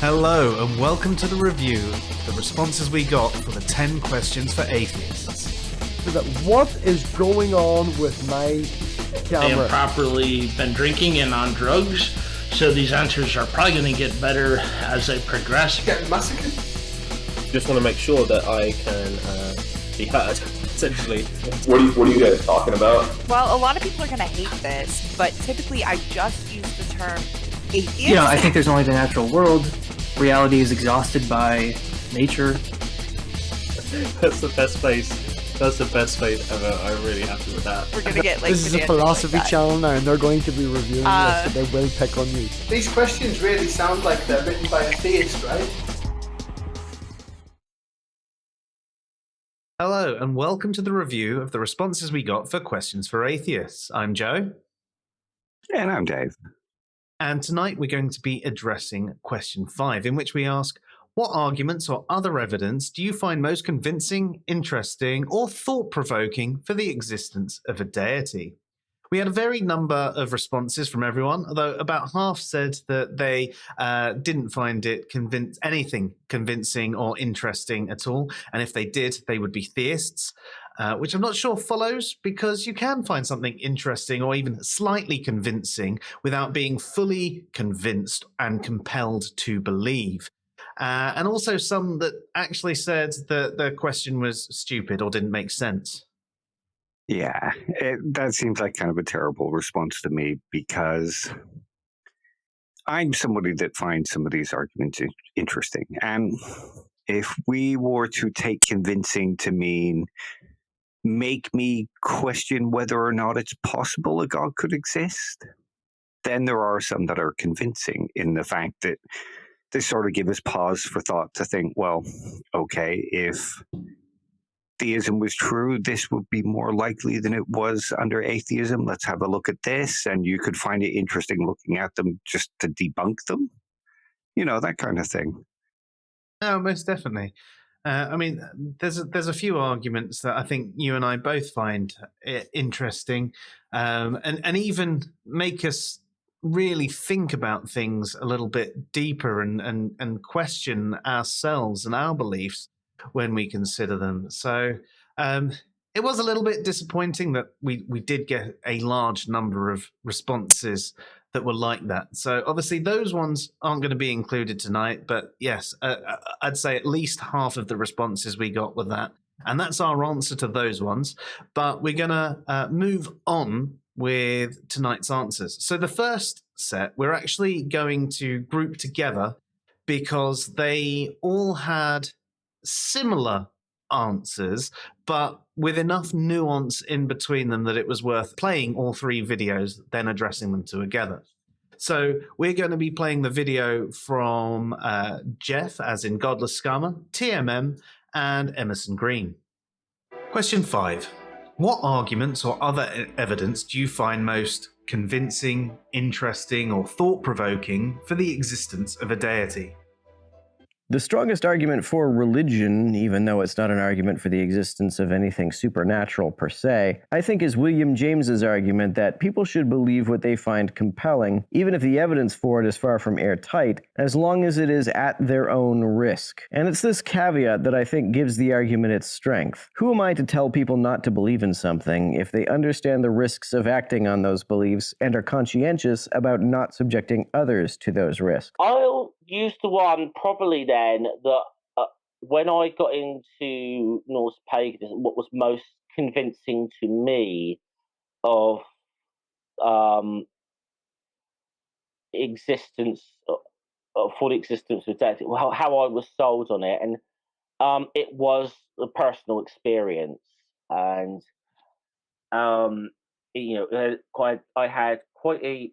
Hello and welcome to the review, the responses we got for the 10 questions for atheists. What is going on with my camera? They have properly been drinking and on drugs, so these answers are probably going to get better as they progress. Getting massacred? Just want to make sure that I can be heard, essentially. What are you guys talking about? Well, a lot of people are going to hate this, but typically I just use the term atheist. You know, I think there's only the natural world. Reality is exhausted by nature. That's the best face. That's the best face ever. I'm really happy with that. We're going to get like this is a philosophy channel now, and they're going to be reviewing this, so they will pick on you. These questions really sound like they're written by a theist, right? Hello and welcome to the review of the responses we got for questions for atheists. I'm Joe. And I'm Dave. And tonight we're going to be addressing question 5, in which we ask, what arguments or other evidence do you find most convincing, interesting, or thought-provoking for the existence of a deity? We had a varied number of responses from everyone, although about half said that they didn't find it anything convincing or interesting at all, and if they did, they would be theists. Which I'm not sure follows, because you can find something interesting or even slightly convincing without being fully convinced and compelled to believe. And also some that actually said that the question was stupid or didn't make sense. Yeah, that seems like kind of a terrible response to me, because I'm somebody that finds some of these arguments interesting. And if we were to take convincing to mean make me question whether or not it's possible a God could exist, then there are some that are convincing in the fact that they sort of give us pause for thought to think, well, okay, if theism was true, this would be more likely than it was under atheism. Let's have a look at this, and you could find it interesting looking at them just to debunk them. You know, that kind of thing. No, most definitely. I mean, there's a few arguments that I think you and I both find interesting, and even make us really think about things a little bit deeper and question ourselves and our beliefs when we consider them. So it was a little bit disappointing that we did get a large number of responses that were like that. So obviously those ones aren't going to be included tonight, but yes, I'd say at least half of the responses we got were that. And that's our answer to those ones. But we're going to move on with tonight's answers. So the first set, we're actually going to group together because they all had similar answers, but with enough nuance in between them that it was worth playing all three videos, then addressing them together. So we're going to be playing the video from Jeff, as in Godless Scummer, TMM, and Emerson Green. Question 5. What arguments or other evidence do you find most convincing, interesting, or thought-provoking for the existence of a deity? The strongest argument for religion, even though it's not an argument for the existence of anything supernatural per se, I think is William James's argument that people should believe what they find compelling, even if the evidence for it is far from airtight, as long as it is at their own risk. And it's this caveat that I think gives the argument its strength. Who am I to tell people not to believe in something if they understand the risks of acting on those beliefs and are conscientious about not subjecting others to those risks? I'll use the one probably then that when I got into Norse paganism, what was most convincing to me of existence, for the existence of death, how I was sold on it, and it was a personal experience, and you know, I had quite a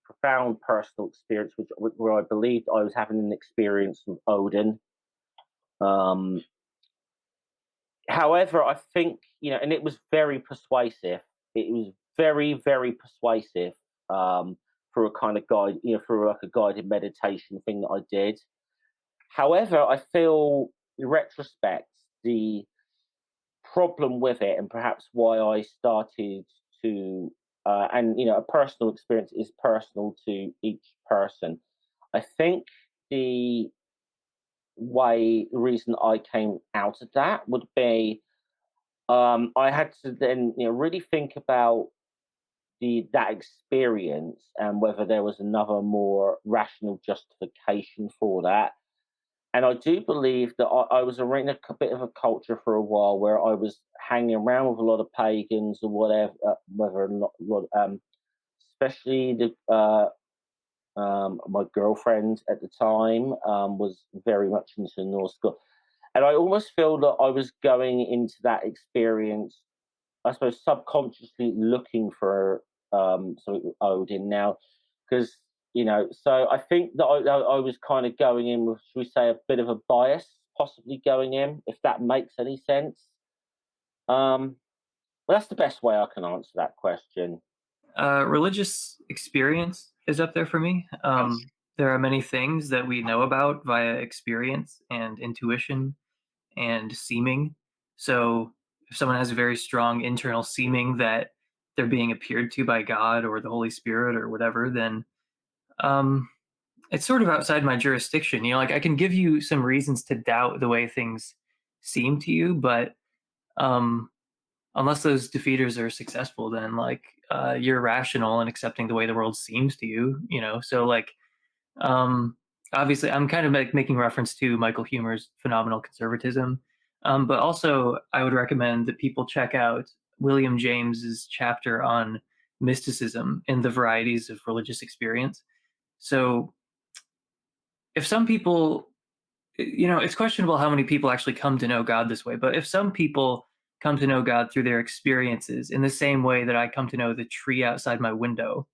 profound personal experience, where I believed I was having an experience with Odin. However, I think, you know, and it was very persuasive. It was very, very persuasive for a kind of guide, you know, for like a guided meditation thing that I did. However, I feel in retrospect, the problem with it, and perhaps why I started to and you know, a personal experience is personal to each person. I think the reason I came out of that would be I had to then really think about that experience and whether there was another more rational justification for that. And I do believe that I was in a bit of a culture for a while where I was hanging around with a lot of pagans or whatever, whether or not, especially my girlfriend at the time was very much into Norse God. And I almost feel that I was going into that experience, I suppose, subconsciously looking for something with Odin now, because so I think that I was kind of going in with, should we say, a bit of a bias, possibly going in, if that makes any sense. Well, that's the best way I can answer that question. Religious experience is up there for me. There are many things that we know about via experience and intuition and seeming. So if someone has a very strong internal seeming that they're being appeared to by God or the Holy Spirit or whatever, then it's sort of outside my jurisdiction. Like I can give you some reasons to doubt the way things seem to you, but unless those defeaters are successful, then like you're rational and accepting the way the world seems to you. So like obviously I'm kind of like making reference to Michael Huemer's Phenomenal Conservatism, but also I would recommend that people check out William James's chapter on mysticism and the varieties of religious experience. So if some people, it's questionable how many people actually come to know God this way, but if some people come to know God through their experiences in the same way that I come to know the tree outside my window,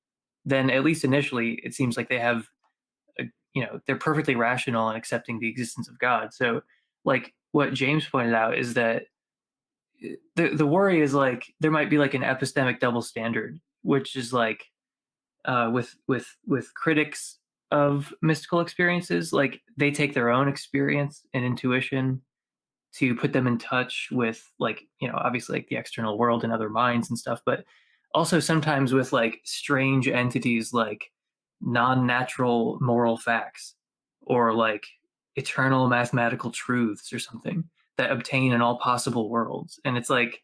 then at least initially it seems like they have, they're perfectly rational in accepting the existence of God. So like what James pointed out is that the worry is like there might be like an epistemic double standard, which is like with critics of mystical experiences, like they take their own experience and intuition to put them in touch with like obviously like the external world and other minds and stuff, but also sometimes with like strange entities like non-natural moral facts or like eternal mathematical truths or something that obtain in all possible worlds. And it's like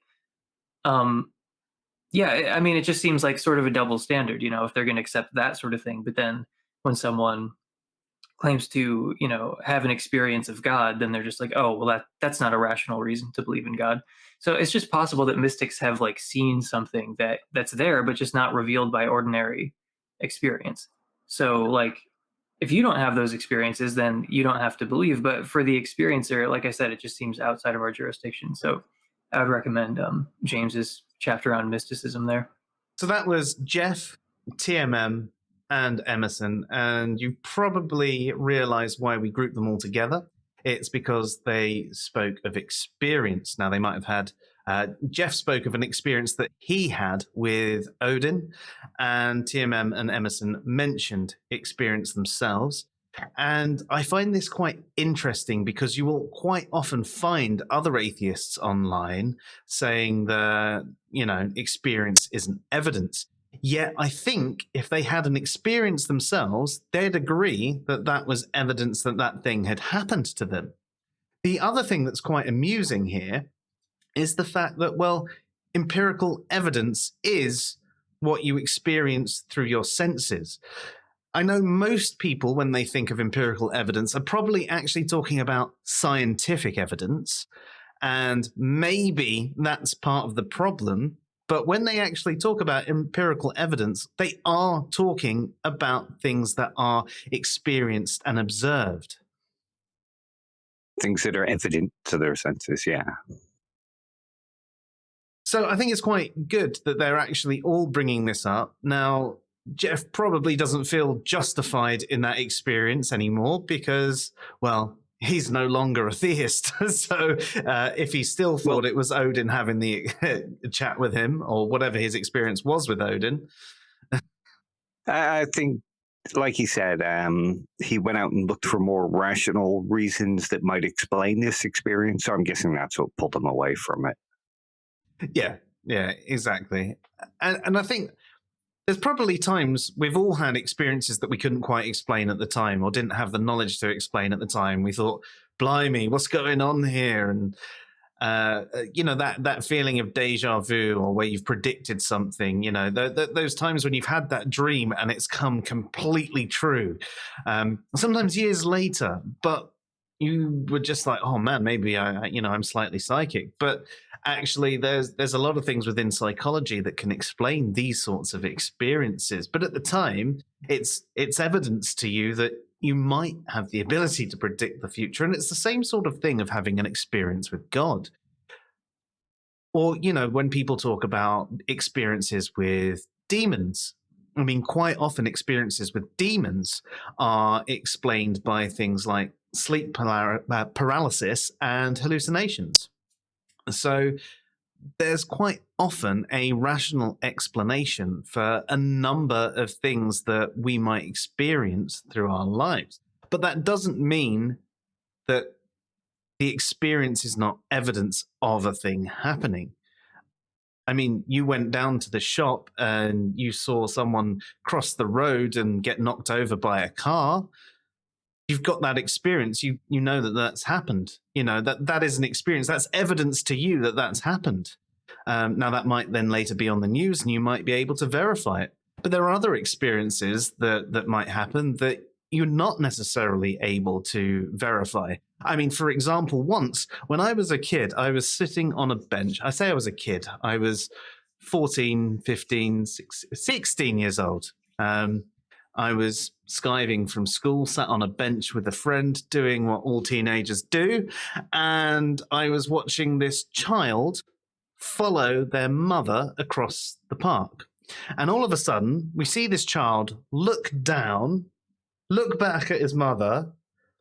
yeah, I mean, it just seems like sort of a double standard, if they're going to accept that sort of thing. But then when someone claims to, have an experience of God, then they're just like, oh, well, that's not a rational reason to believe in God. So it's just possible that mystics have like seen something that's there, but just not revealed by ordinary experience. So like, if you don't have those experiences, then you don't have to believe. But for the experiencer, like I said, it just seems outside of our jurisdiction. So I would recommend James's chapter on mysticism there. So that was Jeff, TMM, and Emerson, and you probably realize why we grouped them all together. It's because they spoke of experience. Now, they might have had, Jeff spoke of an experience that he had with Odin, and TMM and Emerson mentioned experience themselves. And I find this quite interesting because you will quite often find other atheists online saying that, experience isn't evidence. Yet I think if they had an experience themselves, they'd agree that that was evidence that that thing had happened to them. The other thing that's quite amusing here is the fact that, well, empirical evidence is what you experience through your senses. I know most people, when they think of empirical evidence, are probably actually talking about scientific evidence, and maybe that's part of the problem. But when they actually talk about empirical evidence, they are talking about things that are experienced and observed. Things that are evident to their senses, yeah. So I think it's quite good that they're actually all bringing this up. Now, Jeff probably doesn't feel justified in that experience anymore because, well, he's no longer a theist. So if he still thought it was Odin having the chat with him or whatever his experience was with Odin. I think, like he said, he went out and looked for more rational reasons that might explain this experience. So I'm guessing that's what pulled him away from it. Yeah, exactly. And I think there's probably times we've all had experiences that we couldn't quite explain at the time or didn't have the knowledge to explain at the time. We thought, blimey, what's going on here? And that feeling of deja vu, or where you've predicted something, those times when you've had that dream and it's come completely true, sometimes years later, but you were just like, oh man, maybe I'm slightly psychic. But actually there's a lot of things within psychology that can explain these sorts of experiences. But at the time, it's evidence to you that you might have the ability to predict the future. And it's the same sort of thing of having an experience with God. Or, when people talk about experiences with demons, I mean, quite often experiences with demons are explained by things like sleep paralysis and hallucinations. So there's quite often a rational explanation for a number of things that we might experience through our lives. But that doesn't mean that the experience is not evidence of a thing happening. I mean, you went down to the shop and you saw someone cross the road and get knocked over by a car. You've got that experience. You know that that's happened. That is an experience. That's evidence to you that that's happened. Now, that might then later be on the news and you might be able to verify it. But there are other experiences that might happen that you're not necessarily able to verify. I mean, for example, once when I was a kid, I was sitting on a bench. I say I was a kid. I was 14, 15, 16 years old. I was skiving from school, sat on a bench with a friend, doing what all teenagers do. And I was watching this child follow their mother across the park. And all of a sudden, we see this child look down, look back at his mother,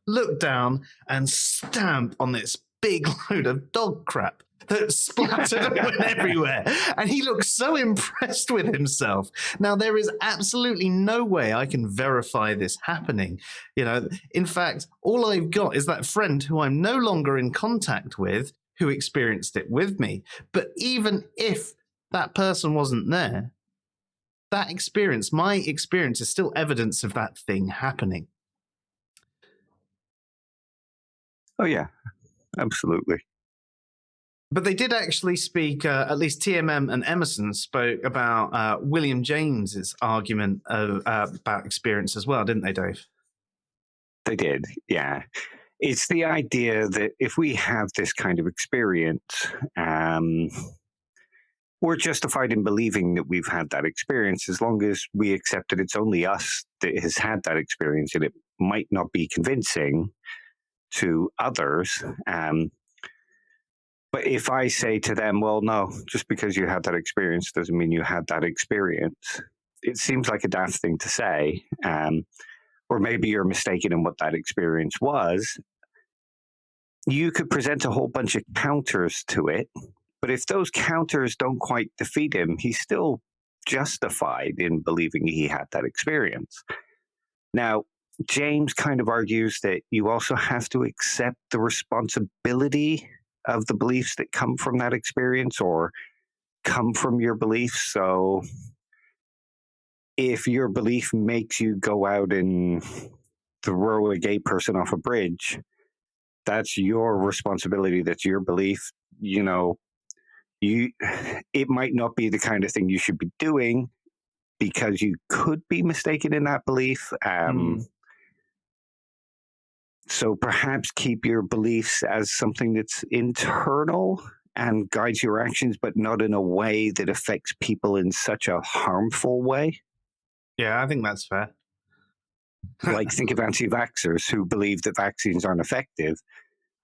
look down, and stamp on this big load of dog crap that splattered and went everywhere. And he looked so impressed with himself. Now, there is absolutely no way I can verify this happening. In fact, all I've got is that friend who I'm no longer in contact with, who experienced it with me. But even if that person wasn't there, that experience, my experience, is still evidence of that thing happening. Oh, yeah, absolutely. But they did actually speak, at least TMM and Emerson spoke about William James's argument about experience as well, didn't they, Dave? They did, yeah. It's the idea that if we have this kind of experience, we're justified in believing that we've had that experience as long as we accept that it's only us that has had that experience, and it might not be convincing to others. But if I say to them, well, no, just because you had that experience doesn't mean you had that experience, it seems like a daft thing to say. Or maybe you're mistaken in what that experience was. You could present a whole bunch of counters to it, but if those counters don't quite defeat him, he's still justified in believing he had that experience. Now, James kind of argues that you also have to accept the responsibility of the beliefs that come from that experience or come from your beliefs. So if your belief makes you go out and throw a gay person off a bridge, that's your responsibility. That's your belief. It might not be the kind of thing you should be doing because you could be mistaken in that belief. So perhaps keep your beliefs as something that's internal and guides your actions, but not in a way that affects people in such a harmful way. Yeah, I think that's fair. Like, think of anti-vaxxers who believe that vaccines aren't effective.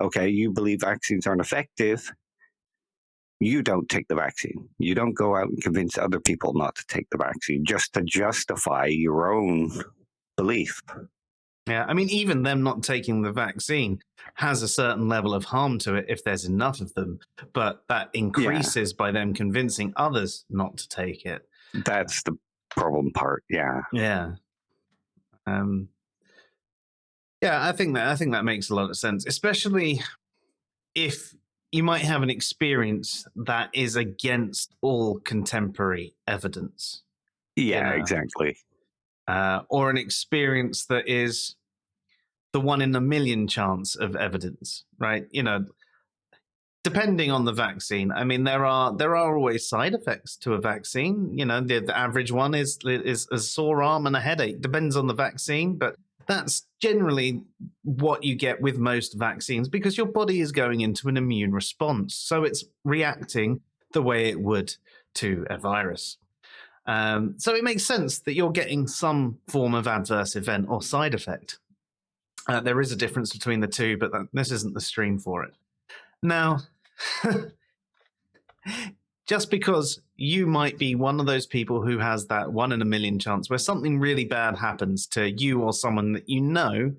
Okay, you believe vaccines aren't effective. You don't take the vaccine. You don't go out and convince other people not to take the vaccine just to justify your own belief. Yeah, I mean, even them not taking the vaccine has a certain level of harm to it if there's enough of them, but that increases by them convincing others not to take it. That's the problem part, yeah. Yeah. I think that makes a lot of sense, especially if you might have an experience that is against all contemporary evidence. Yeah, exactly. Or an experience that is the 1 in a million chance of evidence, right? Depending on the vaccine. I mean, there are always side effects to a vaccine. The average one is a sore arm and a headache. Depends on the vaccine, but that's generally what you get with most vaccines because your body is going into an immune response. So it's reacting the way it would to a virus. So it makes sense that you're getting some form of adverse event or side effect. There is a difference between the two, but this isn't the stream for it. Now, just because you might be one of those people who has that 1 in a million chance where something really bad happens to you or someone that you know,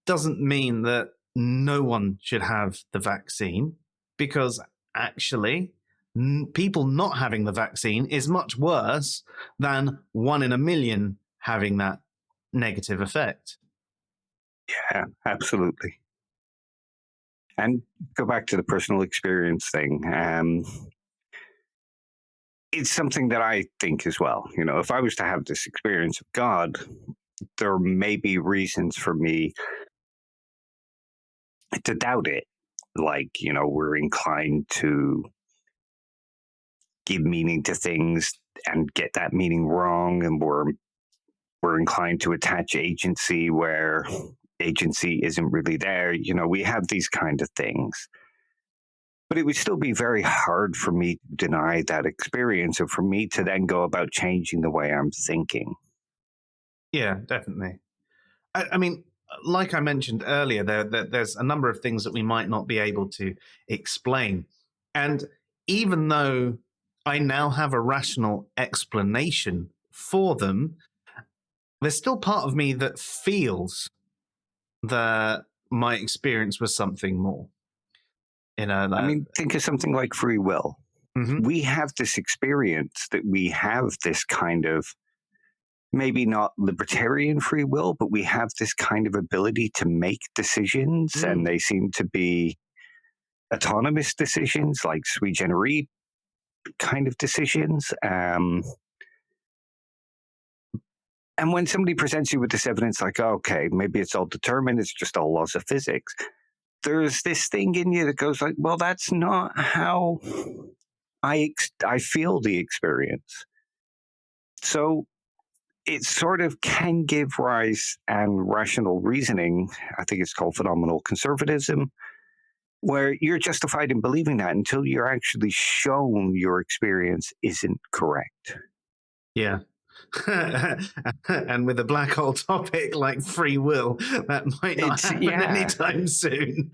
doesn't mean that no one should have the vaccine, because actually people not having the vaccine is much worse than 1 in a million having that negative effect. Yeah, absolutely. And go back to the personal experience thing. It's something that I think as well. If I was to have this experience of God, there may be reasons for me to doubt it. Like, we're inclined to give meaning to things and get that meaning wrong, and we're inclined to attach agency where agency isn't really there. We have these kind of things. But it would still be very hard for me to deny that experience, or for me to then go about changing the way I'm thinking. Yeah, definitely. I mean, like I mentioned earlier, there's a number of things that we might not be able to explain. And even though I now have a rational explanation for them, there's still part of me that feels that my experience was something more. I mean, think of something like free will. Mm-hmm. We have this experience that we have this kind of, maybe not libertarian free will, but we have this kind of ability to make decisions, and they seem to be autonomous decisions, like sui generis kind of decisions. And when somebody presents you with this evidence, like, oh, okay, maybe it's all determined, it's just all laws of physics, there's this thing in you that goes like, well, that's not how I feel the experience. So it sort of can give rise and rational reasoning. I think it's called phenomenal conservatism, where you're justified in believing that until you're actually shown your experience isn't correct. Yeah. And with a black hole topic like free will, that might not happen anytime soon.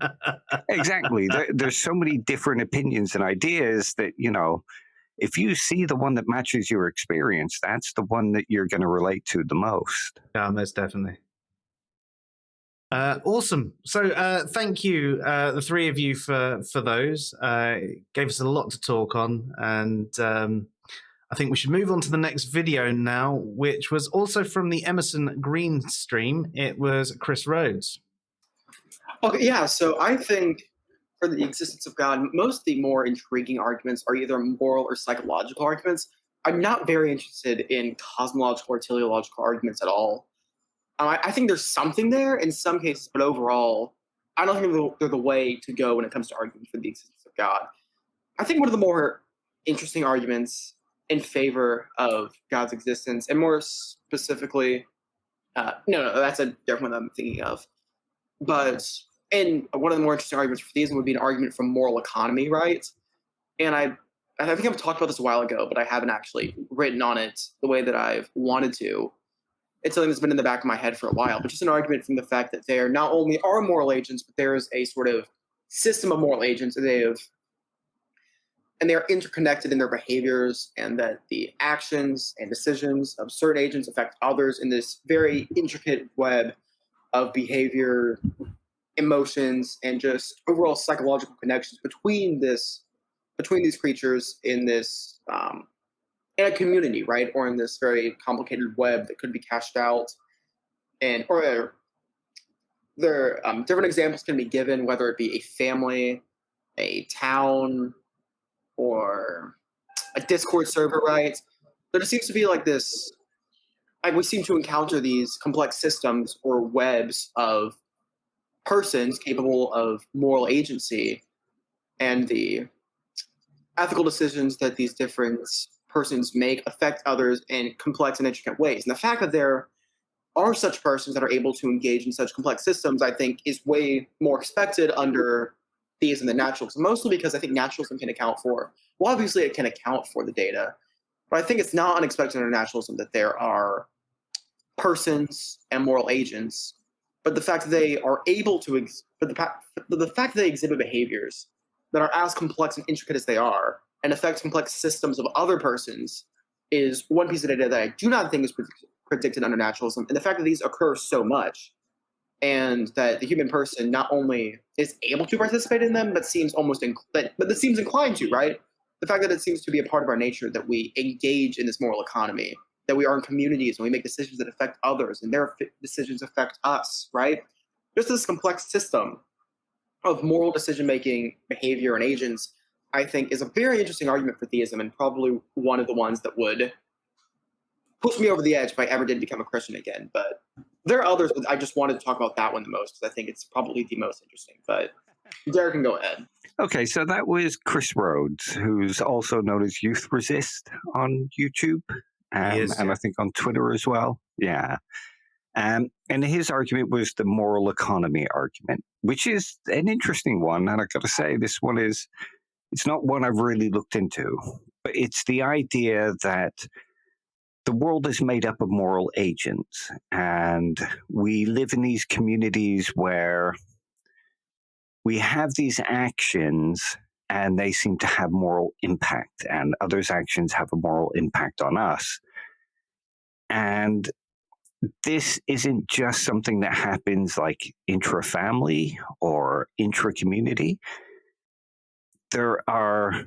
Exactly. There's so many different opinions and ideas that, if you see the one that matches your experience, that's the one that you're going to relate to the most. Yeah, most definitely. Awesome. So thank you, the three of you, for those. Gave us a lot to talk on, and I think we should move on to the next video now, which was also from the Emerson Green stream. It was Chris Rhodes. Okay, yeah, so I think for the existence of God, most of the more intriguing arguments are either moral or psychological arguments. I'm not very interested in cosmological or teleological arguments at all. I think there's something there in some cases, but overall, I don't think they're the way to go when it comes to arguing for the existence of God. I think one of the more interesting arguments in favor of God's existence, and more specifically, no, that's a different one I'm thinking of. But one of the more interesting arguments for theism would be an argument from moral economy, right? And I think I've talked about this a while ago, but I haven't actually written on it the way that I've wanted to. It's something that's been in the back of my head for a while, but just an argument from the fact that there not only are moral agents, but there is a sort of system of moral agents, and they're interconnected in their behaviors, and that the actions and decisions of certain agents affect others in this very intricate web of behavior, emotions, and just overall psychological connections between these creatures in this in a community, right, or in this very complicated web that could be cashed out, or different examples can be given, whether it be a family, a town, or a Discord server, right? There just seems to be like this we seem to encounter these complex systems or webs of persons capable of moral agency, and the ethical decisions that these different persons make affect others in complex and intricate ways. And the fact that there are such persons that are able to engage in such complex systems, I think, is way more expected under theism than naturalism, mostly because I think naturalism can account for, well, obviously it can account for the data, but I think it's not unexpected under naturalism that there are persons and moral agents, but the fact that they are able to, but the fact that they exhibit behaviors that are as complex and intricate as they are and affect complex systems of other persons is one piece of data that I do not think is predicted under naturalism. And the fact that these occur so much, and that the human person not only is able to participate in them, but seems almost but that seems inclined to, right? The fact that it seems to be a part of our nature that we engage in this moral economy, that we are in communities and we make decisions that affect others, and their decisions affect us, right? Just this complex system of moral decision-making, behavior, and agents, I think, is a very interesting argument for theism, and probably one of the ones that would push me over the edge if I ever did become a Christian again. But there are others, but I just wanted to talk about that one the most because I think it's probably the most interesting. But Derek can go ahead. Okay, so that was Chris Rhodes, who's also known as Youth Resist on YouTube, and I think on Twitter as well. Yeah. And his argument was the moral economy argument, which is an interesting one. And I got to say, this one it's not one I've really looked into, but it's the idea that the world is made up of moral agents, and we live in these communities where we have these actions and they seem to have moral impact, and others' actions have a moral impact on us. And this isn't just something that happens like intra-family or intra-community. There are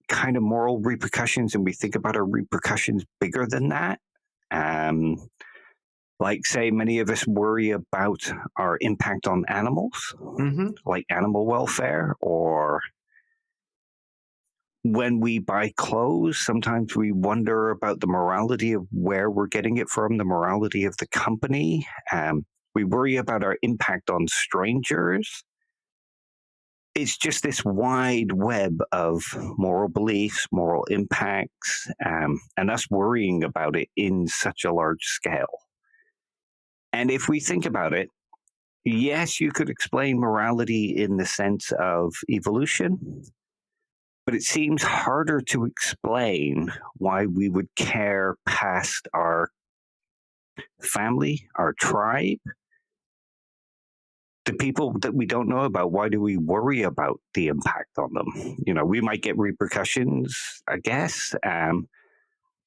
kind of moral repercussions, and we think about our repercussions bigger than that. Like, say, many of us worry about our impact on animals, like animal welfare, or when we buy clothes, sometimes we wonder about the morality of where we're getting it from, the morality of the company. We worry about our impact on strangers. It's just this wide web of moral beliefs, moral impacts, and us worrying about it in such a large scale. And if we think about it, yes, you could explain morality in the sense of evolution, but it seems harder to explain why we would care past our family, our tribe, the people that we don't know about. Why do we worry about the impact on them? You know, we might get repercussions, I guess,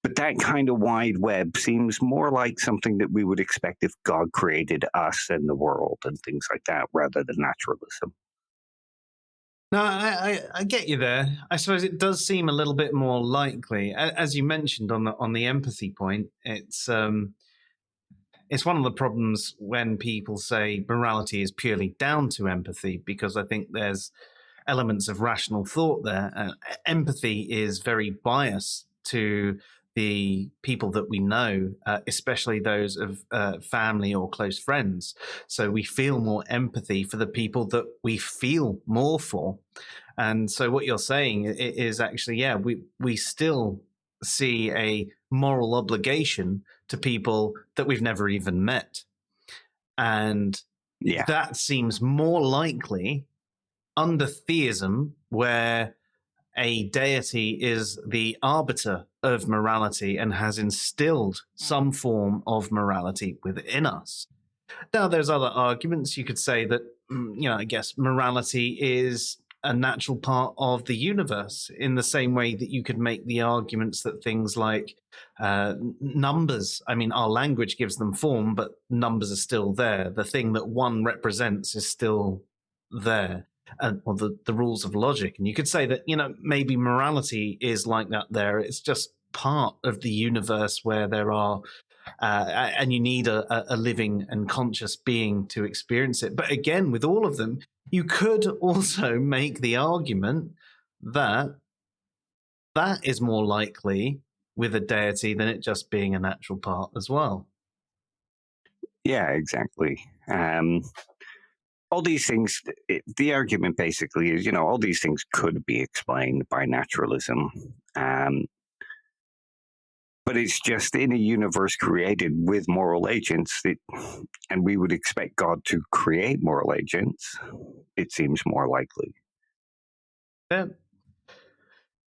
but that kind of wide web seems more like something that we would expect if God created us and the world and things like that, rather than naturalism. No, I get you there. I suppose it does seem a little bit more likely, as you mentioned on the empathy point. It's one of the problems when people say morality is purely down to empathy, because I think there's elements of rational thought there. Empathy is very biased to the people that we know, especially those of family or close friends. So we feel more empathy for the people that we feel more for. And so what you're saying is actually, yeah, we still see a moral obligation to people that we've never even met. And that seems more likely under theism, where a deity is the arbiter of morality and has instilled some form of morality within us. Now, there's other arguments. You could say that, I guess morality is a natural part of the universe, in the same way that you could make the arguments that things like numbers, I mean, our language gives them form, but numbers are still there. The thing that one represents is still there. Or the rules of logic. And you could say that, maybe morality is like that there. It's just part of the universe where there are, and you need a living and conscious being to experience it. But again, with all of them, you could also make the argument that that is more likely with a deity than it just being a natural part as well. Yeah, exactly. All these things, the argument basically is, all these things could be explained by naturalism. But it's just in a universe created with moral agents, and we would expect God to create moral agents, it seems more likely. Yeah.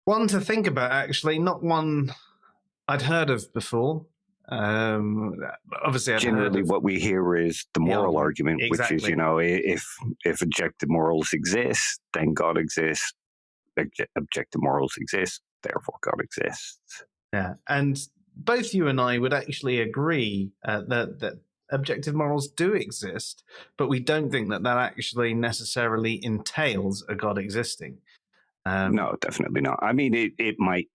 One to think about, actually, not one I'd heard of before. Obviously, generally what we hear is the moral argument, exactly. Which is, if objective morals exist, then God exists. Objective morals exist, therefore God exists. Yeah, and both you and I would actually agree that objective morals do exist, but we don't think that actually necessarily entails a God existing. No, definitely not. I mean, it might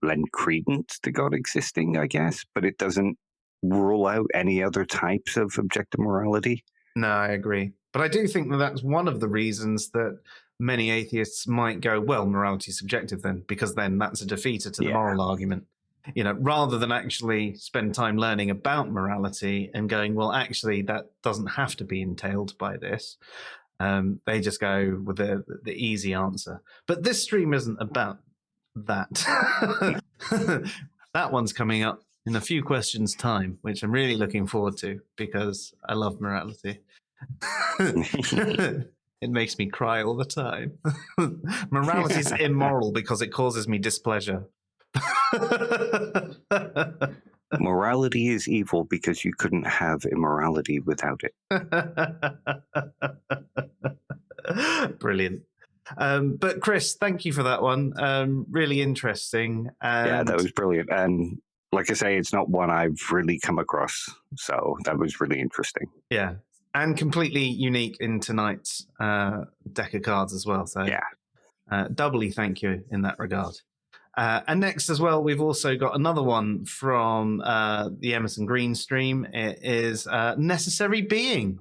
lend credence to God existing, I guess, but it doesn't rule out any other types of objective morality. No, I agree. But I do think that that's one of the reasons that many atheists might go, well, morality is subjective then, because then that's a defeater to the moral argument. Rather than actually spend time learning about morality and going, well, actually, that doesn't have to be entailed by this. They just go with the easy answer. But this stream isn't about that. That one's coming up in a few questions' time, which I'm really looking forward to because I love morality. It makes me cry all the time. Morality is immoral because it causes me displeasure. Morality is evil because you couldn't have immorality without it. Brilliant. But Chris, thank you for that one. Really interesting. Yeah, that was brilliant. And like I say, it's not one I've really come across. So that was really interesting. Yeah. And completely unique in tonight's deck of cards as well. So yeah, doubly thank you in that regard. And next as well, we've also got another one from the Emerson Green stream. It is Necessary Being.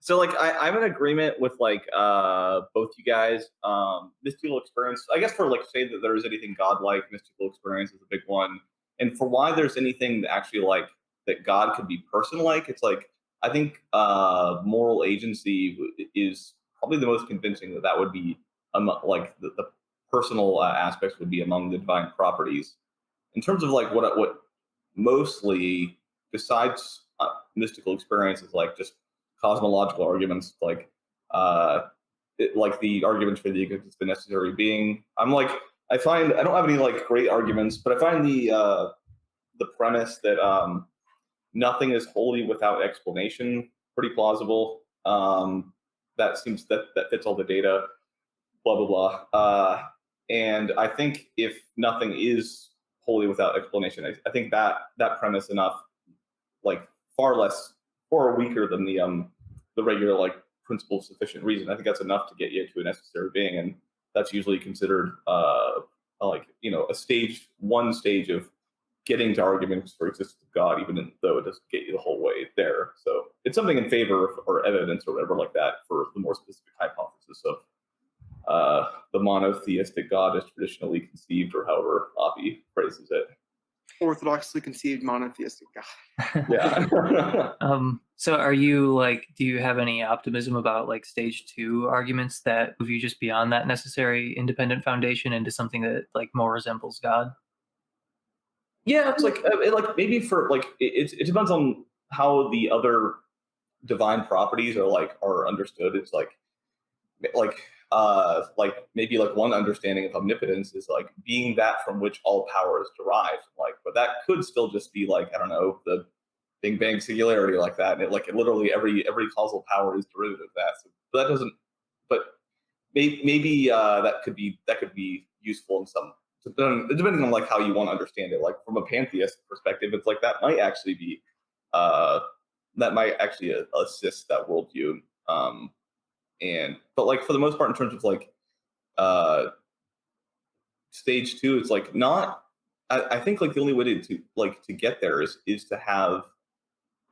So, I'm in agreement with, both you guys. Mystical experience, I guess for, say that there is anything godlike, mystical experience is a big one. And for why there's anything that actually, that God could be person-like, it's I think moral agency is probably the most convincing that would be, the personal aspects would be among the divine properties. In terms of, what mostly, besides mystical experience, is, just cosmological arguments, the arguments for the existence of the necessary being. I don't have any great arguments, but I find the premise that nothing is wholly without explanation pretty plausible. That fits all the data. Blah blah blah. And I think if nothing is wholly without explanation, I think that premise enough, far weaker than the regular principle of sufficient reason. I think that's enough to get you to a necessary being, and that's usually considered one stage of getting to arguments for existence of God, even though it doesn't get you the whole way there. So it's something in favor of, or evidence or whatever like that for the more specific hypothesis of the monotheistic God as traditionally conceived, or however Oppie phrases it. Orthodoxly conceived monotheistic God. Yeah. So are you do you have any optimism about stage 2 arguments that move you just beyond that necessary independent foundation into something that more resembles God? Yeah, it's maybe for it depends on how the other divine properties are understood. It's maybe one understanding of omnipotence is being that from which all power is derived. But that could still just be I don't know, the Big Bang singularity like that. And it literally every causal power is derivative of that. So that doesn't. But maybe that could be useful in some, depending on how you want to understand it. From a pantheist perspective, it's that might actually be assist that worldview. But for the most part, in terms of stage 2, it's not. I think the only way to get there is to have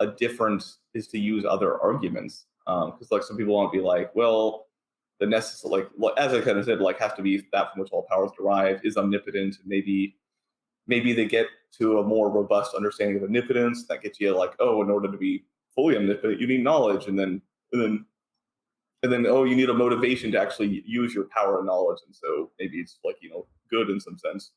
a difference, is to use other arguments, because some people won't be well, the necessary, as I kind of said, has to be that from which all powers derive, is omnipotent, maybe maybe they get to a more robust understanding of omnipotence that gets you like, oh, in order to be fully omnipotent, you need knowledge, and then oh, you need a motivation to actually use your power and knowledge, and so maybe it's like, you know, good in some sense.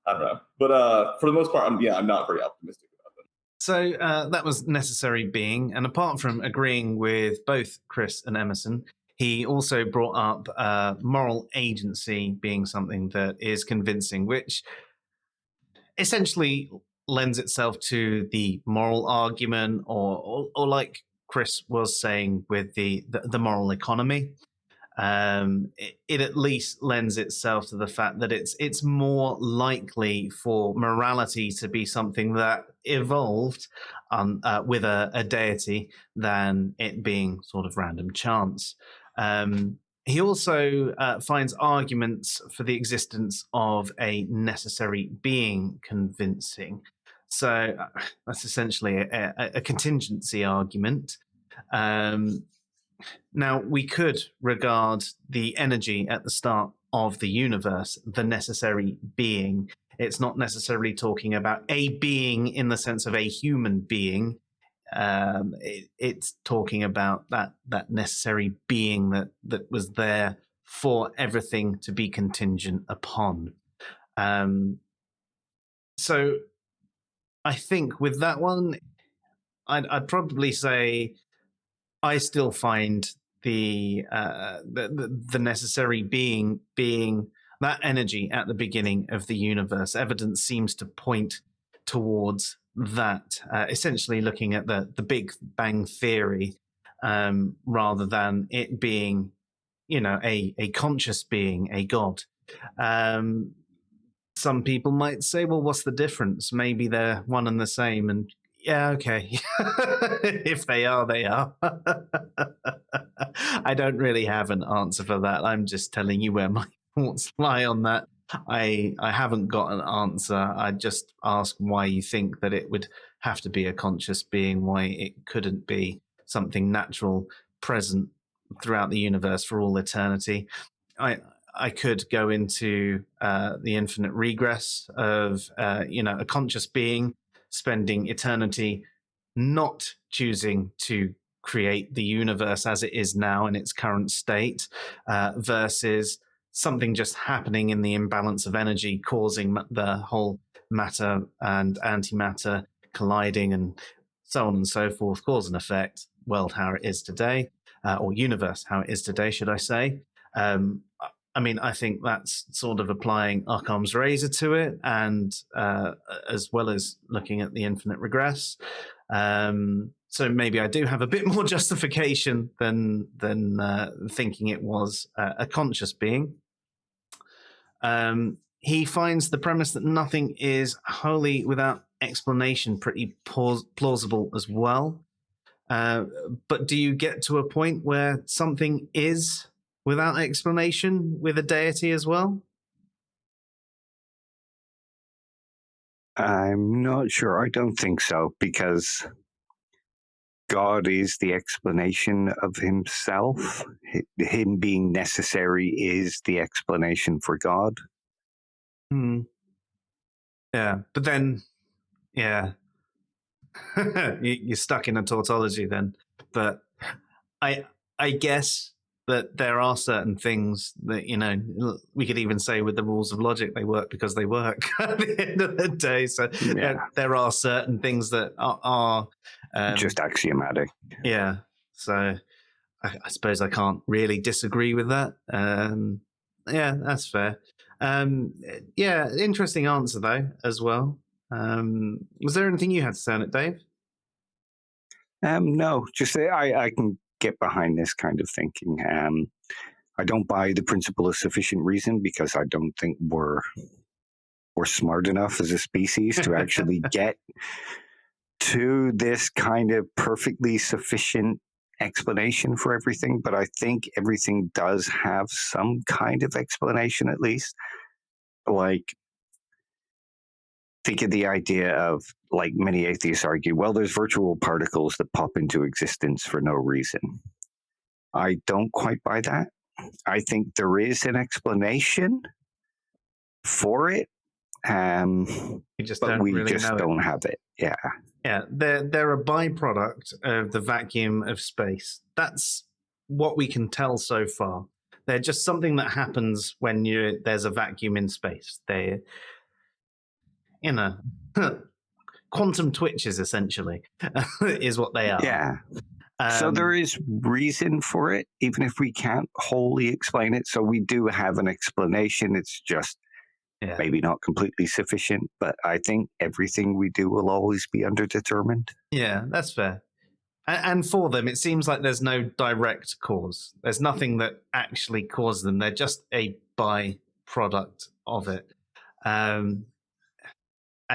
I don't know, but for the most part, I'm not very optimistic about them. So that was necessary being, and apart from agreeing with both Chris and Emerson, he also brought up moral agency being something that is convincing, which essentially lends itself to the moral argument, or like Chris was saying with the moral economy. It at least lends itself to the fact that it's more likely for morality to be something that evolved with a deity than it being sort of random chance. He also finds arguments for the existence of a necessary being convincing. So that's essentially a contingency argument. Now, we could regard the energy at the start of the universe, the necessary being. It's not necessarily talking about a being in the sense of a human being. It's talking about that necessary being that was there for everything to be contingent upon. So I think with that one, I'd probably say I still find the necessary being that energy at the beginning of the universe. Evidence seems to point towards that, essentially looking at the Big Bang Theory, rather than it being, you know, a conscious being, a god. Some people might say, well, what's the difference? Maybe they're one and the same, and yeah, okay. If they are, they are. I don't really have an answer for that. I'm just telling you where my thoughts lie on that. I haven't got an answer. I just ask why you think that it would have to be a conscious being, why it couldn't be something natural, present throughout the universe for all eternity. I could go into the infinite regress of a conscious being spending eternity not choosing to create the universe as it is now in its current state, versus something just happening in the imbalance of energy, causing the whole matter and antimatter colliding, and so on and so forth, cause and effect, world how it is today, or universe how it is today, should I say. I mean, I think that's sort of applying Occam's razor to it, and as well as looking at the infinite regress. So maybe I do have a bit more justification than thinking it was a conscious being. He finds the premise that nothing is wholly without explanation pretty plausible as well. But do you get to a point where something is without explanation with a deity as well? I'm not sure. I don't think so, because God is the explanation of himself. Him being necessary is the explanation for God. Yeah, but then, yeah, you're stuck in a tautology then. But I guess that there are certain things that, you know, we could even say with the rules of logic, they work because they work at the end of the day. So there are certain things that are just axiomatic. Yeah. So I suppose I can't really disagree with that. Yeah, that's fair. Yeah, interesting answer though as well. Was there anything you had to say on it, Dave? No, just I can get behind this kind of thinking. I don't buy the principle of sufficient reason, because I don't think we're smart enough as a species to actually get to this kind of perfectly sufficient explanation for everything. But I think everything does have some kind of explanation, at least. Like, think of the idea of, like many atheists argue, well, there's virtual particles that pop into existence for no reason. I don't quite buy that. I think there is an explanation for it, You just but don't we really just know don't it. have it. Yeah. Yeah, they're a byproduct of the vacuum of space. That's what we can tell so far. They're just something that happens when there's a vacuum in space. They're, quantum twitches, essentially, is what they are. Yeah. So there is reason for it, even if we can't wholly explain it. So we do have an explanation. It's just maybe not completely sufficient, but I think everything we do will always be underdetermined. Yeah, that's fair. And for them, it seems like there's no direct cause. There's nothing that actually caused them. They're just a byproduct of it. And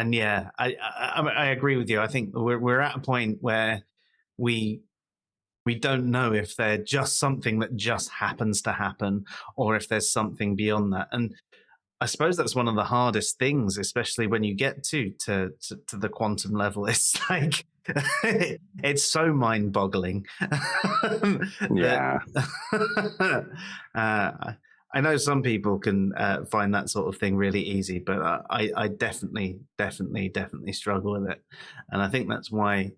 yeah, I agree with you. I think we're at a point where we don't know if they're just something that just happens to happen, or if there's something beyond that. And I suppose that's one of the hardest things, especially when you get to the quantum level. It's like it's so mind-boggling. Yeah. I know some people can find that sort of thing really easy, but I definitely struggle with it, and I think that's why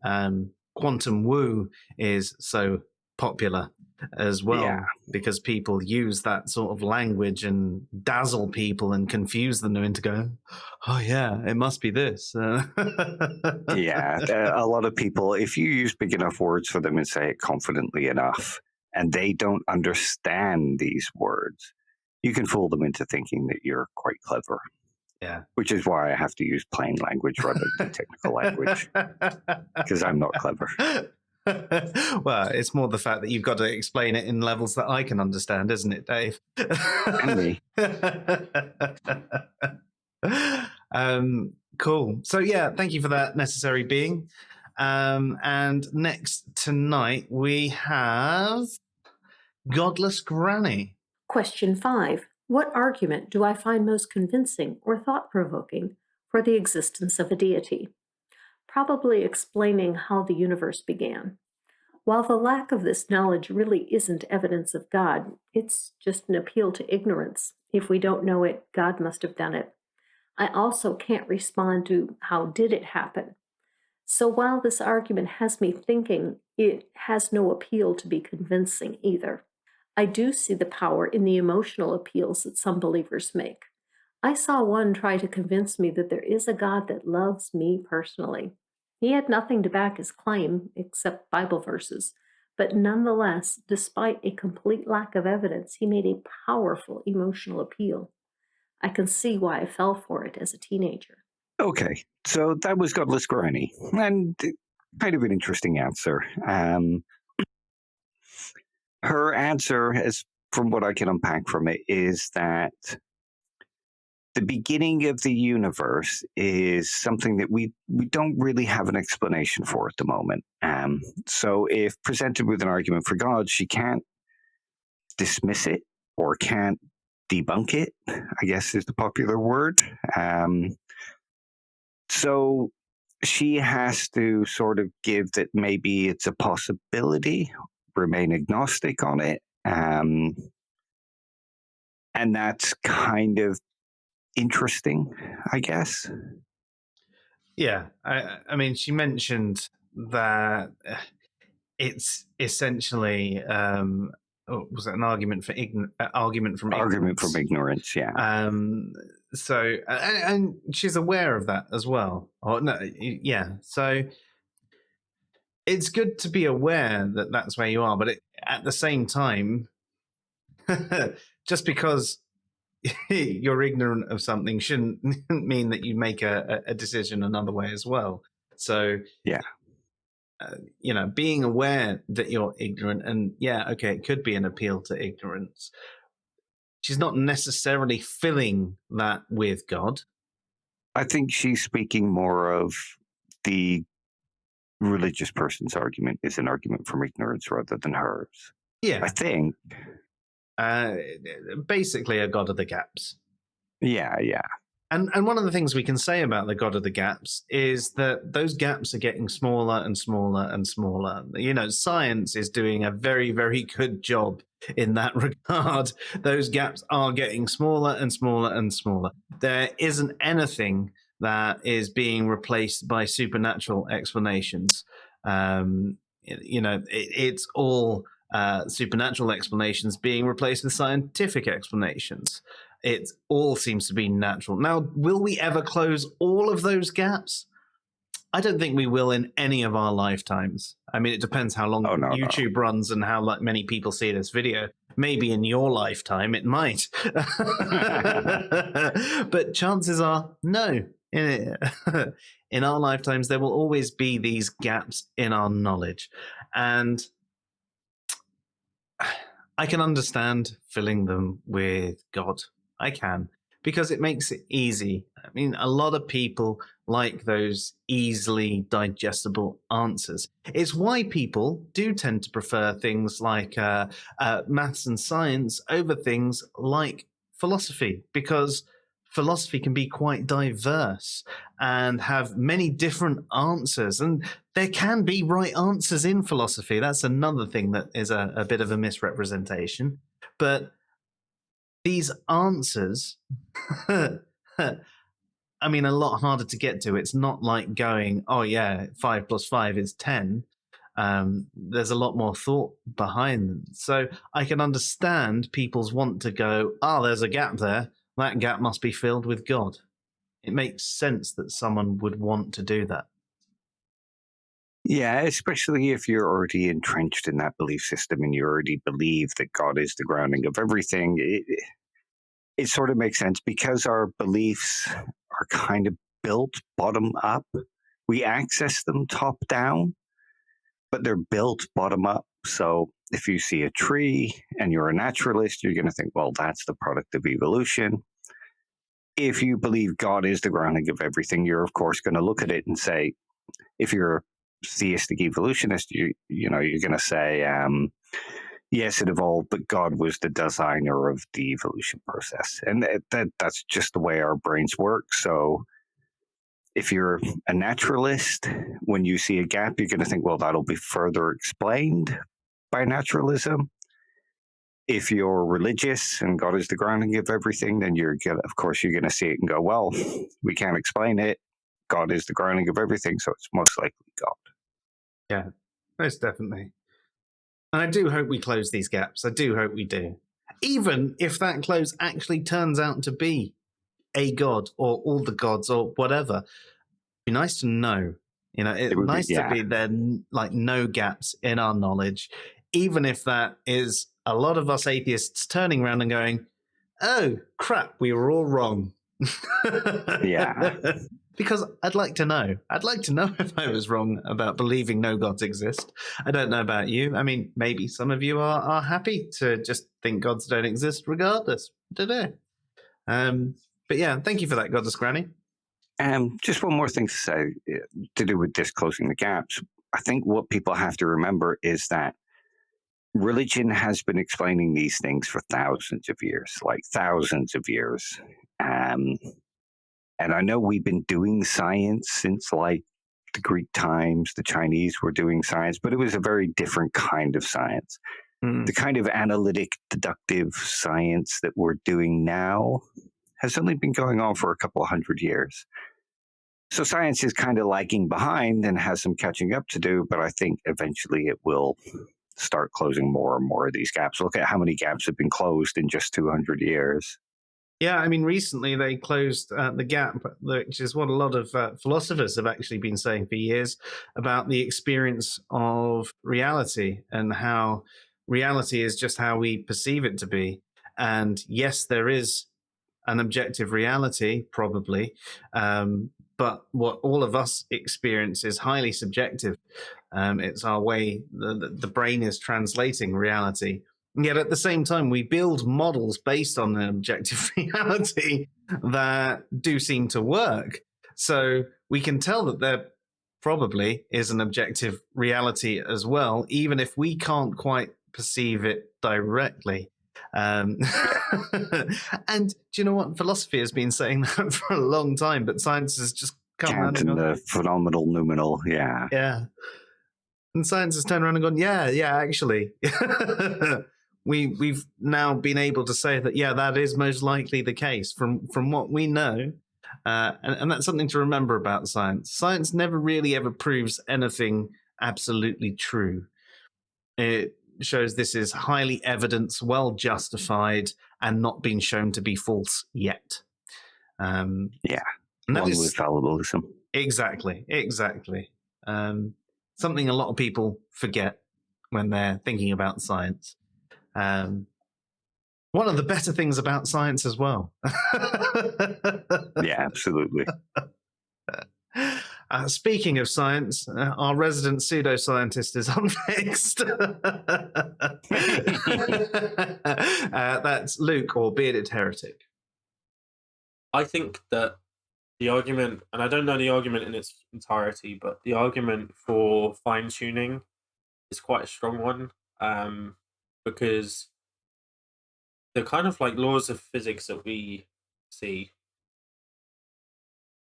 quantum woo is so popular as well, because people use that sort of language and dazzle people and confuse them into going, oh yeah, it must be this. Yeah, a lot of people, if you use big enough words for them and say it confidently enough, and they don't understand these words, you can fool them into thinking that you're quite clever. Yeah. Which is why I have to use plain language rather than technical language, because I'm not clever. Well, it's more the fact that you've got to explain it in levels that I can understand, isn't it, Dave? And me. Cool. So yeah, thank you for that, Necessary Being. And next tonight we have Godless Granny. Question 5. What argument do I find most convincing or thought-provoking for the existence of a deity? Probably explaining how the universe began. While the lack of this knowledge really isn't evidence of God, it's just an appeal to ignorance. If we don't know it, God must have done it. I also can't respond to how did it happen. So while this argument has me thinking, it has no appeal to be convincing either. I do see the power in the emotional appeals that some believers make. I saw one try to convince me that there is a God that loves me personally. He had nothing to back his claim except Bible verses, but nonetheless, despite a complete lack of evidence, he made a powerful emotional appeal. I can see why I fell for it as a teenager. Okay, so that was Godless Granny, and kind of an interesting answer. Her answer, as from what I can unpack from it, is that the beginning of the universe is something that we don't really have an explanation for at the moment. So if presented with an argument for God, she can't dismiss it or can't debunk it, I guess is the popular word. So she has to sort of give that maybe it's a possibility, remain agnostic on it. And that's kind of interesting, I guess. Yeah, I mean, she mentioned that it's essentially was it an argument for argument from ignorance? Yeah. So and she's aware of that as well. Or no, yeah. So it's good to be aware that that's where you are, but at the same time, just because you're ignorant of something shouldn't mean that you make a decision another way as well. So yeah, being aware that you're ignorant, and yeah, okay, it could be an appeal to ignorance. She's not necessarily filling that with God. I think she's speaking more of the religious person's argument is an argument from ignorance rather than hers. Yeah, I think. Basically a God of the gaps. Yeah. And one of the things we can say about the God of the Gaps is that those gaps are getting smaller and smaller and smaller. You know, science is doing a very, very good job in that regard. Those gaps are getting smaller and smaller and smaller. There isn't anything that is being replaced by supernatural explanations. It's all supernatural explanations being replaced with scientific explanations. It all seems to be natural. Now, will we ever close all of those gaps? I don't think we will in any of our lifetimes. I mean, it depends how long YouTube runs and how many people see this video. Maybe in your lifetime it might. But chances are, no. In our lifetimes, there will always be these gaps in our knowledge. And I can understand filling them with God. I can, because it makes it easy. I mean, a lot of people like those easily digestible answers. It's why people do tend to prefer things like maths and science over things like philosophy, because philosophy can be quite diverse and have many different answers. And there can be right answers in philosophy. That's another thing that is a bit of a misrepresentation. But these answers, I mean, a lot harder to get to. It's not like going, oh yeah, 5 + 5 is 10. There's a lot more thought behind them. So I can understand people's want to go, oh, there's a gap there. That gap must be filled with God. It makes sense that someone would want to do that. Yeah, especially if you're already entrenched in that belief system and you already believe that God is the grounding of everything. It sort of makes sense because our beliefs are kind of built bottom up. We access them top down, but they're built bottom up. So if you see a tree and you're a naturalist, you're going to think, well, that's the product of evolution. If you believe God is the grounding of everything, you're of course going to look at it and say, if you're a theistic evolutionist, you're going to say, yes, it evolved, but God was the designer of the evolution process. And that's just the way our brains work. So if you're a naturalist, when you see a gap, you're going to think, well, that'll be further explained by naturalism. If you're religious and God is the grounding of everything, then you're going to see it and go, well, we can't explain it. God is the grounding of everything, so it's most likely God. Yeah, most definitely. And I do hope we close these gaps. I do hope we do. Even if that close actually turns out to be a god or all the gods or whatever. It'd be nice to know. You know, it's nice to be there, like no gaps in our knowledge, even if that is a lot of us atheists turning around and going, oh, crap, we were all wrong. Yeah. Because I'd like to know. I'd like to know if I was wrong about believing no gods exist. I don't know about you. I mean, maybe some of you are happy to just think gods don't exist regardless. I don't know. But yeah, thank you for that, Godless Granny. Just one more thing to say to do with this closing the gaps. I think what people have to remember is that religion has been explaining these things for thousands of years, like thousands of years. And I know we've been doing science since like the Greek times, the Chinese were doing science, but it was a very different kind of science. The kind of analytic, deductive science that we're doing now has only been going on for a couple of hundred years. So science is kind of lagging behind and has some catching up to do, but I think eventually it will start closing more and more of these gaps. Look at how many gaps have been closed in just 200 years. Yeah, I mean, recently they closed the gap, which is what a lot of philosophers have actually been saying for years about the experience of reality and how reality is just how we perceive it to be. And yes, there is an objective reality, probably, but what all of us experience is highly subjective. It's our way, the brain is translating reality. Yet at the same time, we build models based on an objective reality that do seem to work. So we can tell that there probably is an objective reality as well, even if we can't quite perceive it directly. Um, and do you know what? Philosophy has been saying that for a long time, but science has just come around and Counting gone, the phenomenal noumenal, yeah. yeah. And science has turned around and gone, yeah, actually. We've now been able to say that, yeah, that is most likely the case from what we know. And that's something to remember about science. Science never really ever proves anything absolutely true. It shows this is highly evidence, well justified, and not been shown to be false yet. Yeah, and that along is with fallibilism. exactly. Something a lot of people forget when they're thinking about science. One of the better things about science as well. Yeah, absolutely. Speaking of science, our resident pseudoscientist is unfixed. That's Luke, or Bearded Heretic. I think that the argument, and I don't know the argument in its entirety, but the argument for fine-tuning is quite a strong one, because the kind of like laws of physics that we see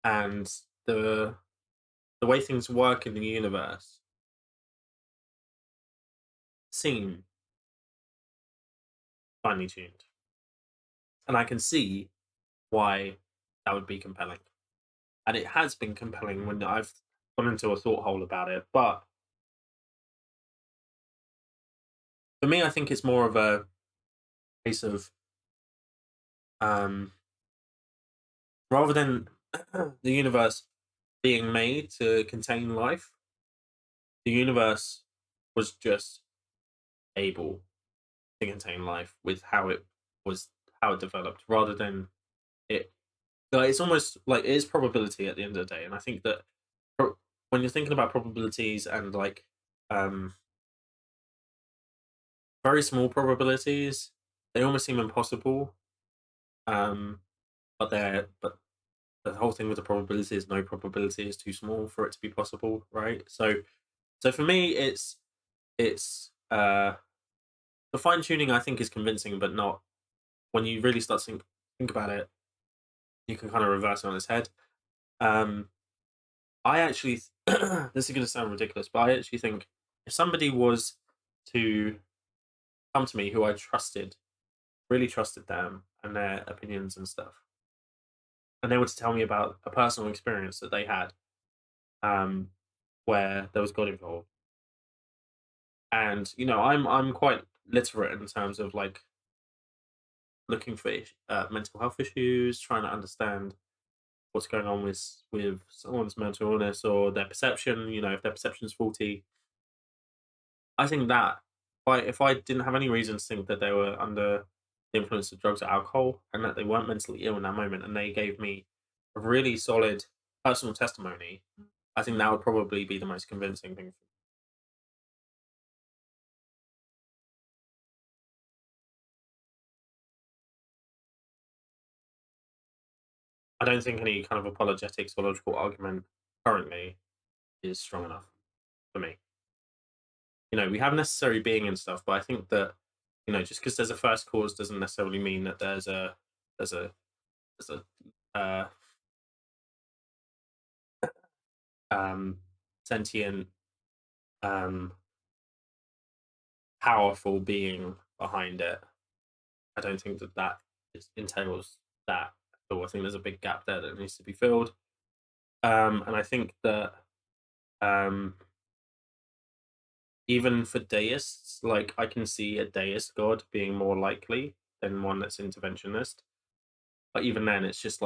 and the way things work in the universe seem finely tuned. And I can see why that would be compelling. And it has been compelling when I've gone into a thought hole about it. But for me, I think it's more of a case of rather than the universe being made to contain life, the universe was just able to contain life with how it developed, rather than it. It's almost like it is probability at the end of the day, and I think that when you're thinking about probabilities and like very small probabilities, they almost seem impossible. But the whole thing with the probability is no probability is too small for it to be possible, right? So for me, it's the fine tuning I think is convincing, but not when you really start to think about it. You can kind of reverse it on its head. I actually, this is going to sound ridiculous, but I actually think if somebody was to come to me who I trusted, really trusted them and their opinions and stuff, and they were to tell me about a personal experience that they had, where there was God involved, and I'm quite literate in terms of like looking for mental health issues, trying to understand what's going on with someone's mental illness or their perception. If their perception is faulty, I think that if I didn't have any reason to think that they were under the influence of drugs or alcohol and that they weren't mentally ill in that moment, and they gave me a really solid personal testimony, I think that would probably be the most convincing thing. I don't think any kind of apologetics or logical argument currently is strong enough for me. We have necessary being and stuff, but I think that just because there's a first cause doesn't necessarily mean that there's a sentient, powerful being behind it. I don't think that entails that. So I think there's a big gap there that needs to be filled. And I think that even for deists, like I can see a deist god being more likely than one that's interventionist. But even then, it's just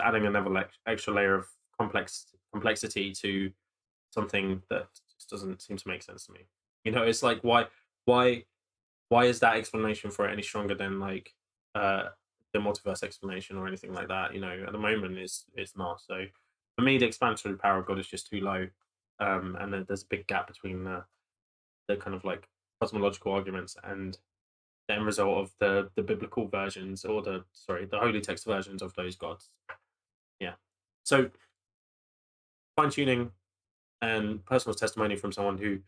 adding another extra layer of complexity to something that just doesn't seem to make sense to me. It's like why is that explanation for it any stronger than like the multiverse explanation or anything like that? At the moment it's not. So for me, the explanatory power of God is just too low, and then there's a big gap between the kind of like cosmological arguments and the end result of the biblical versions, or the holy text versions of those gods. Yeah. So fine tuning and personal testimony from someone who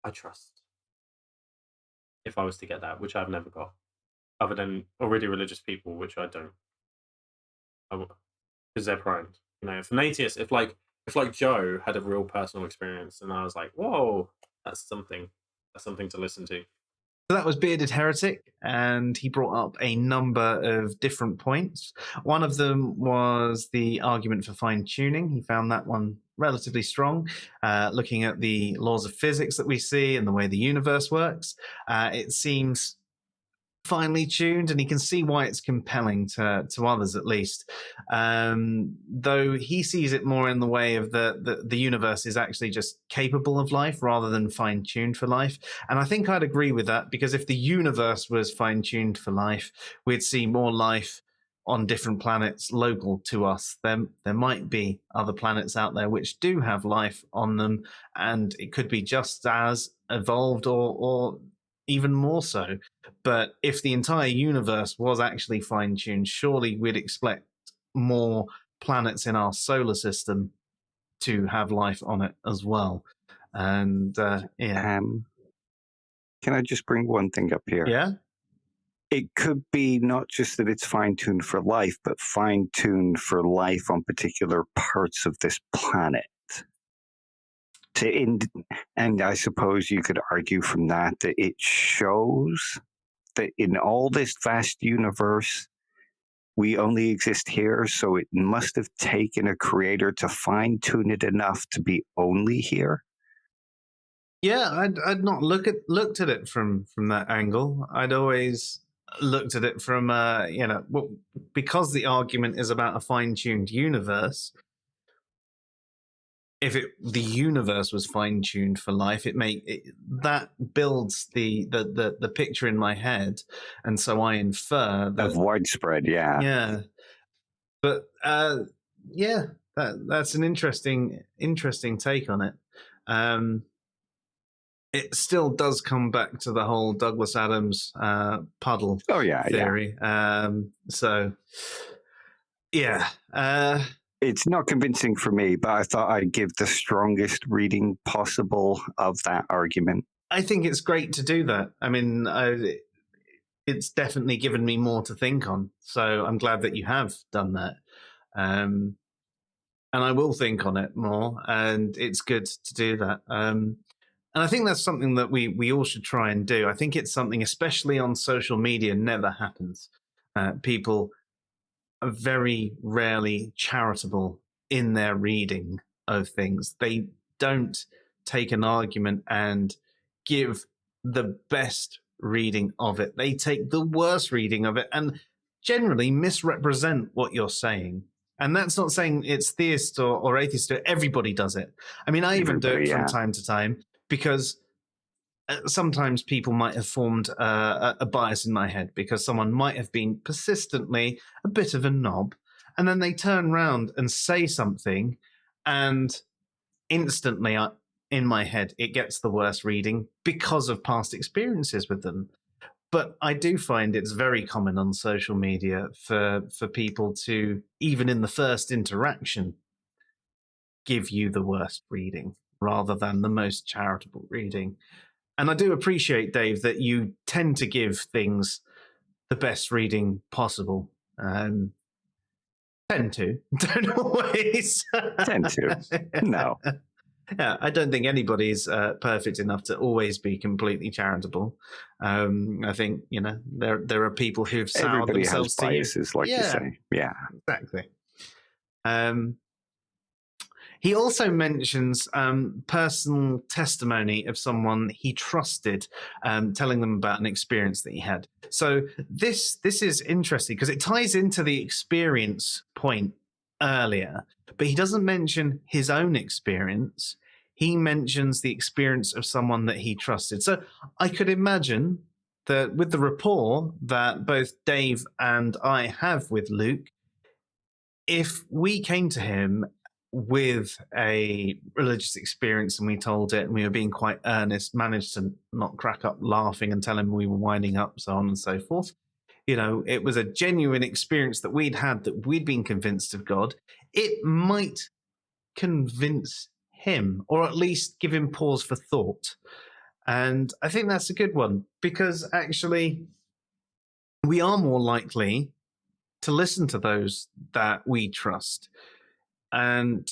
I trust, if I was to get that, which I've never got. other than already religious people, which I don't. Because they're primed. You know, if an atheist, if like Joe had a real personal experience, and I was like, whoa, that's something to listen to. So that was Bearded Heretic, and he brought up a number of different points. One of them was the argument for fine tuning. He found that one relatively strong, looking at the laws of physics that we see and the way the universe works. It seems finely tuned, and he can see why it's compelling to others, at least. Though he sees it more in the way of the universe is actually just capable of life rather than fine tuned for life. And I think I'd agree with that, because if the universe was fine tuned for life, we'd see more life on different planets local to us. There might be other planets out there which do have life on them, and it could be just as evolved or even more so. But if the entire universe was actually fine-tuned, surely we'd expect more planets in our solar system to have life on it as well. And yeah. Can I just bring one thing up here? Yeah. It could be not just that it's fine-tuned for life, but fine-tuned for life on particular parts of this planet. And I suppose you could argue from that it shows that in all this vast universe, we only exist here, so it must have taken a creator to fine-tune it enough to be only here. Yeah, I'd not looked at it from that angle. I'd always looked at it from because the argument is about a fine-tuned universe. If the universe was fine-tuned for life, that builds the picture in my head, and so I infer that of widespread, yeah. But that's an interesting take on it. It still does come back to the whole Douglas Adams puddle theory. So yeah. It's not convincing for me, but I thought I'd give the strongest reading possible of that argument. I think it's great to do that. I mean, it's definitely given me more to think on. So I'm glad that you have done that. And I will think on it more, and it's good to do that. And I think that's something that we all should try and do. I think it's something, especially on social media, never happens. People are very rarely charitable in their reading of things. They don't take an argument and give the best reading of it. They take the worst reading of it and generally misrepresent what you're saying. And that's not saying it's theist or atheist. Everybody does it. I mean, I even do it from time to time, because sometimes people might have formed a bias in my head because someone might have been persistently a bit of a knob, and then they turn around and say something, and instantly in my head it gets the worst reading because of past experiences with them. But I do find it's very common on social media for people to, even in the first interaction, give you the worst reading rather than the most charitable reading. And I do appreciate, Dave, that you tend to give things the best reading possible. Tend to. Don't always. Tend to. No. Yeah, I don't think anybody's perfect enough to always be completely charitable. I think, there are people who've soured themselves has biases, like you say. Yeah. Exactly. He also mentions personal testimony of someone he trusted, telling them about an experience that he had. So this is interesting because it ties into the experience point earlier, but he doesn't mention his own experience. He mentions the experience of someone that he trusted. So I could imagine that with the rapport that both Dave and I have with Luke, if we came to him with a religious experience and we told it and we were being quite earnest, managed to not crack up laughing and tell him we were winding up, so on and so forth. It was a genuine experience that we'd had, that we'd been convinced of God. It might convince him, or at least give him pause for thought. And I think that's a good one, because actually we are more likely to listen to those that we trust. And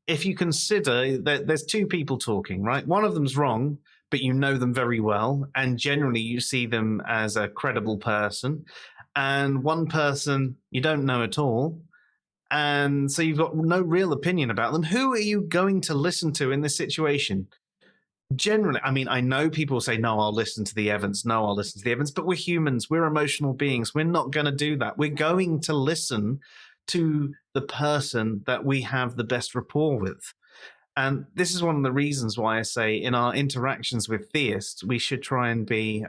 if you consider that there's two people talking, right? One of them's wrong, but you know them very well, and generally you see them as a credible person. And one person you don't know at all, and so you've got no real opinion about them. Who are you going to listen to in this situation? Generally, I mean, I know people say, no, I'll listen to the evidence. No, I'll listen to the evidence. But we're humans. We're emotional beings. We're not going to do that. We're going to listen to the person that we have the best rapport with. And this is one of the reasons why I say in our interactions with theists, we should try and be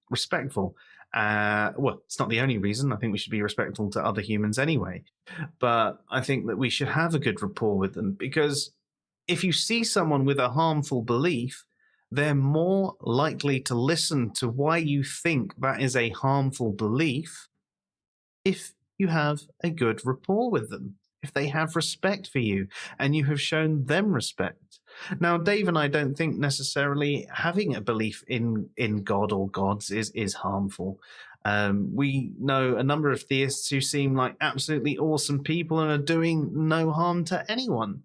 respectful. Well, it's not the only reason. I think we should be respectful to other humans anyway. But I think that we should have a good rapport with them, because if you see someone with a harmful belief, they're more likely to listen to why you think that is a harmful belief if you have a good rapport with them, if they have respect for you and you have shown them respect. Now, Dave and I don't think necessarily having a belief in God or gods is harmful. We know a number of theists who seem like absolutely awesome people and are doing no harm to anyone.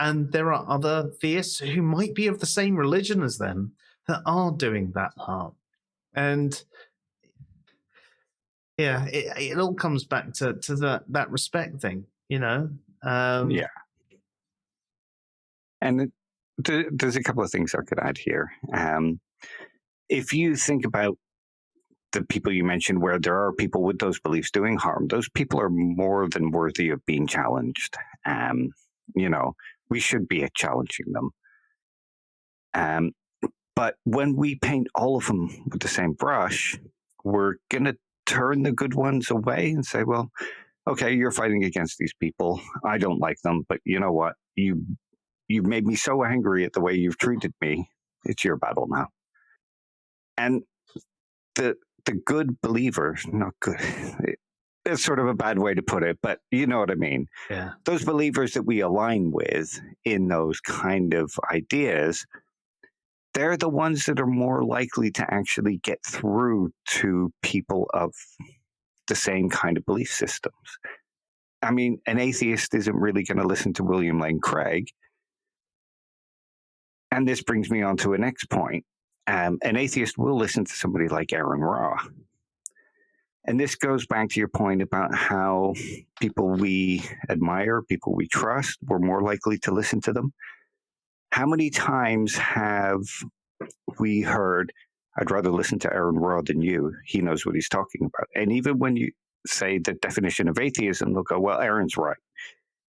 And there are other theists who might be of the same religion as them that are doing that harm. And yeah, it all comes back to that respect thing, you know? Yeah. And there's a couple of things I could add here. If you think about the people you mentioned where there are people with those beliefs doing harm, those people are more than worthy of being challenged. You know, we should be challenging them. But when we paint all of them with the same brush, we're going to turn the good ones away and say, well, okay, you're fighting against these people. I don't like them, but you know what? You made me so angry at the way you've treated me. It's your battle now. And the good believer, not good, it's sort of a bad way to put it, but you know what I mean. Yeah. Those believers that we align with in those kind of ideas, they're the ones that are more likely to actually get through to people of the same kind of belief systems. I mean, an atheist isn't really going to listen to William Lane Craig. And this brings me on to a next point. An atheist will listen to somebody like Aaron Ra. And this goes back to your point about how people we admire, people we trust, we're more likely to listen to them. How many times have we heard, I'd rather listen to Aaron Ra than you. He knows what he's talking about. And even when you say the definition of atheism, they'll go, well, Aaron's right.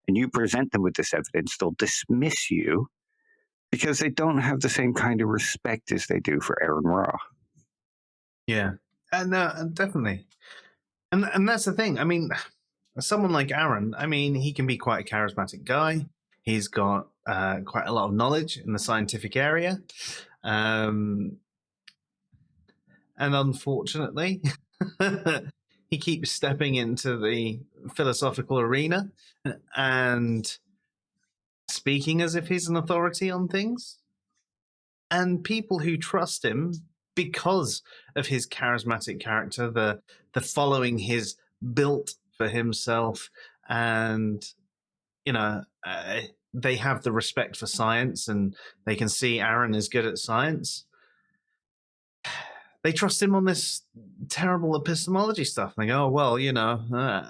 And you present them with this evidence, they'll dismiss you because they don't have the same kind of respect as they do for Aaron Ra. Yeah, and definitely. And that's the thing. I mean, someone like Aaron, I mean, he can be quite a charismatic guy. He's got quite a lot of knowledge in the scientific area. And unfortunately, he keeps stepping into the philosophical arena and speaking as if he's an authority on things. And people who trust him because of his charismatic character, the following he's built for himself, and you know, they have the respect for science, and they can see Aaron is good at science. They trust him on this terrible epistemology stuff. They go, oh, well, you know,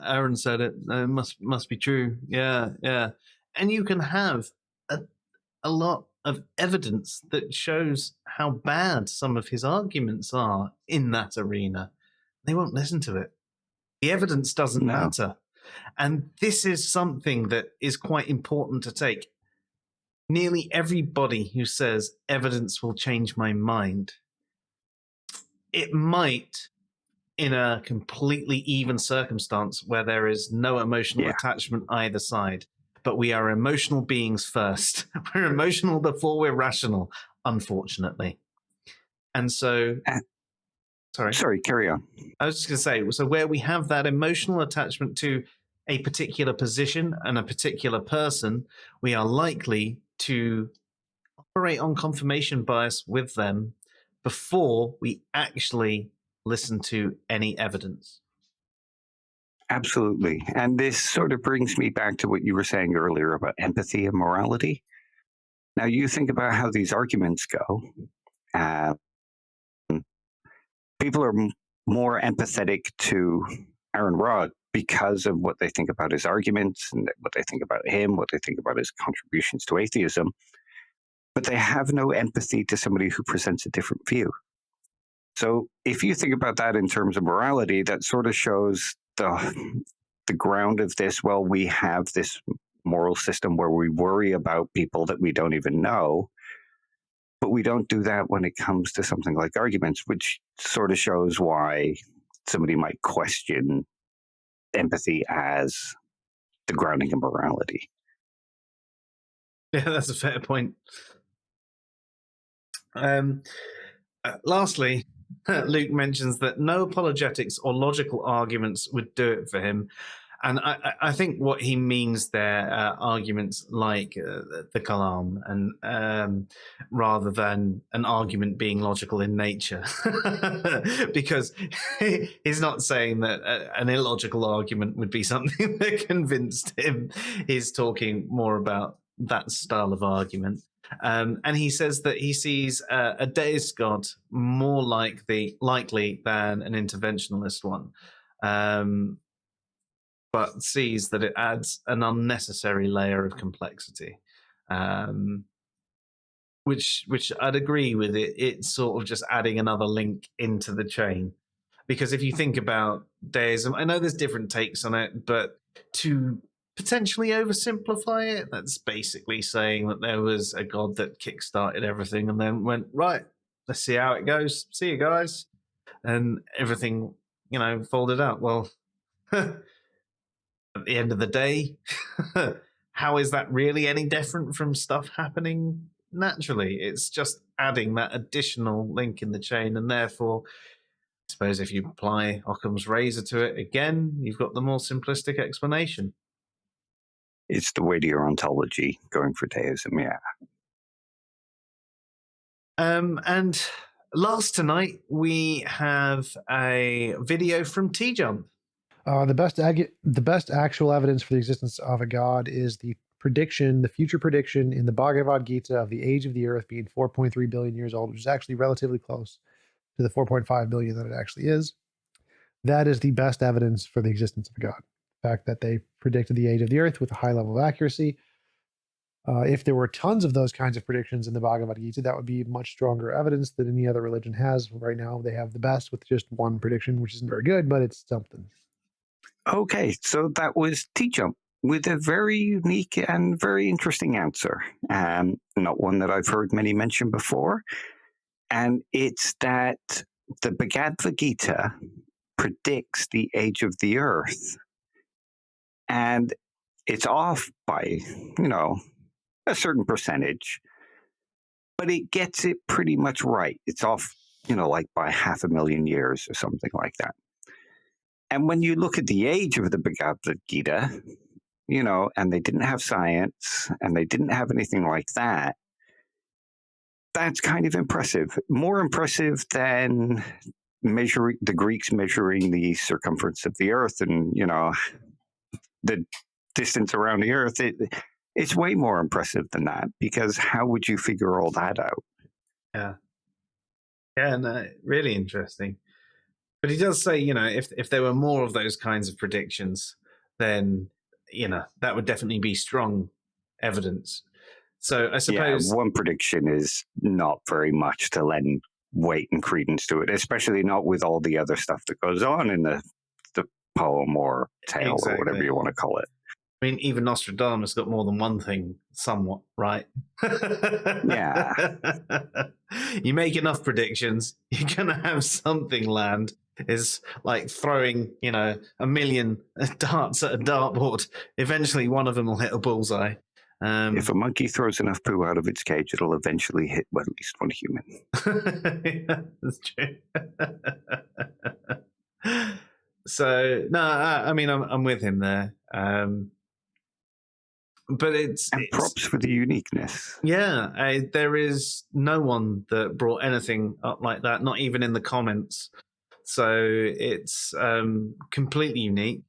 Aaron said it. It must be true. Yeah, yeah. And you can have a lot of evidence that shows how bad some of his arguments are in that arena. They won't listen to it. The evidence doesn't matter. And this is something that is quite important to take. Nearly everybody who says evidence will change my mind, it might in a completely even circumstance where there is no emotional attachment either side. But we are emotional beings first. We're emotional before we're rational, unfortunately. And so, sorry, carry on. I was just going to say, so where we have that emotional attachment to a particular position and a particular person, we are likely to operate on confirmation bias with them before we actually listen to any evidence. Absolutely. And this sort of brings me back to what you were saying earlier about empathy and morality. Now, you think about how these arguments go. People are more empathetic to Aaron Rod because of what they think about his arguments and what they think about him, what they think about his contributions to atheism. But they have no empathy to somebody who presents a different view. So if you think about that in terms of morality, that sort of shows the ground of this. Well, we have this moral system where we worry about people that we don't even know, but we don't do that when it comes to something like arguments, which sort of shows why somebody might question empathy as the grounding of morality. Yeah, that's a fair point. Lastly, Luke mentions that no apologetics or logical arguments would do it for him. And I think what he means there are arguments like the Kalam, and rather than an argument being logical in nature, because he's not saying that an illogical argument would be something that convinced him. He's talking more about that style of argument. And he says that he sees a deist God more likely than an interventionalist one. But sees that it adds an unnecessary layer of complexity, which I'd agree with. It's sort of just adding another link into the chain. Because if you think about deism, I know there's different takes on it, but to potentially oversimplify it, that's basically saying that there was a God that kickstarted everything and then went, right, let's see how it goes. See you guys. And everything, folded out. Well, at the end of the day, how is that really any different from stuff happening naturally? It's just adding that additional link in the chain, and therefore, I suppose if you apply Occam's razor to it again, you've got the more simplistic explanation. It's the weightier ontology going for deism, yeah. And last tonight, we have a video from TJump. The best actual evidence for the existence of a god is the future prediction in the Bhagavad Gita of the age of the Earth being 4.3 billion years old, which is actually relatively close to the 4.5 billion that it actually is. That is the best evidence for the existence of a god. The fact that they predicted the age of the Earth with a high level of accuracy. If there were tons of those kinds of predictions in the Bhagavad Gita, that would be much stronger evidence than any other religion has. Right now, they have the best with just one prediction, which isn't very good, but it's something. Okay, so that was TJump with a very unique and very interesting answer. Not one that I've heard many mention before. And it's that the Bhagavad Gita predicts the age of the Earth. And it's off by, a certain percentage. But it gets it pretty much right. It's off, like by 500,000 years or something like that. And when you look at the age of the Bhagavad Gita, and they didn't have science and they didn't have anything like that, that's kind of impressive. More impressive than the Greeks measuring the circumference of the Earth and, the distance around the Earth. It's way more impressive than that, because how would you figure all that out? Yeah. Yeah, no, really interesting. But he does say, if there were more of those kinds of predictions, then, that would definitely be strong evidence. So I suppose... Yeah, one prediction is not very much to lend weight and credence to it, especially not with all the other stuff that goes on in the poem or tale or whatever you want to call it. I mean, even Nostradamus got more than one thing, somewhat, right? Yeah. You make enough predictions, you're going to have something land. Is like throwing, a million darts at a dartboard. Eventually, one of them will hit a bullseye. If a monkey throws enough poo out of its cage, it'll eventually hit at least one human. Yeah, that's true. So, no, I mean, I'm with him there. But it's props for the uniqueness. Yeah, there is no one that brought anything up like that, not even in the comments, So it's completely unique.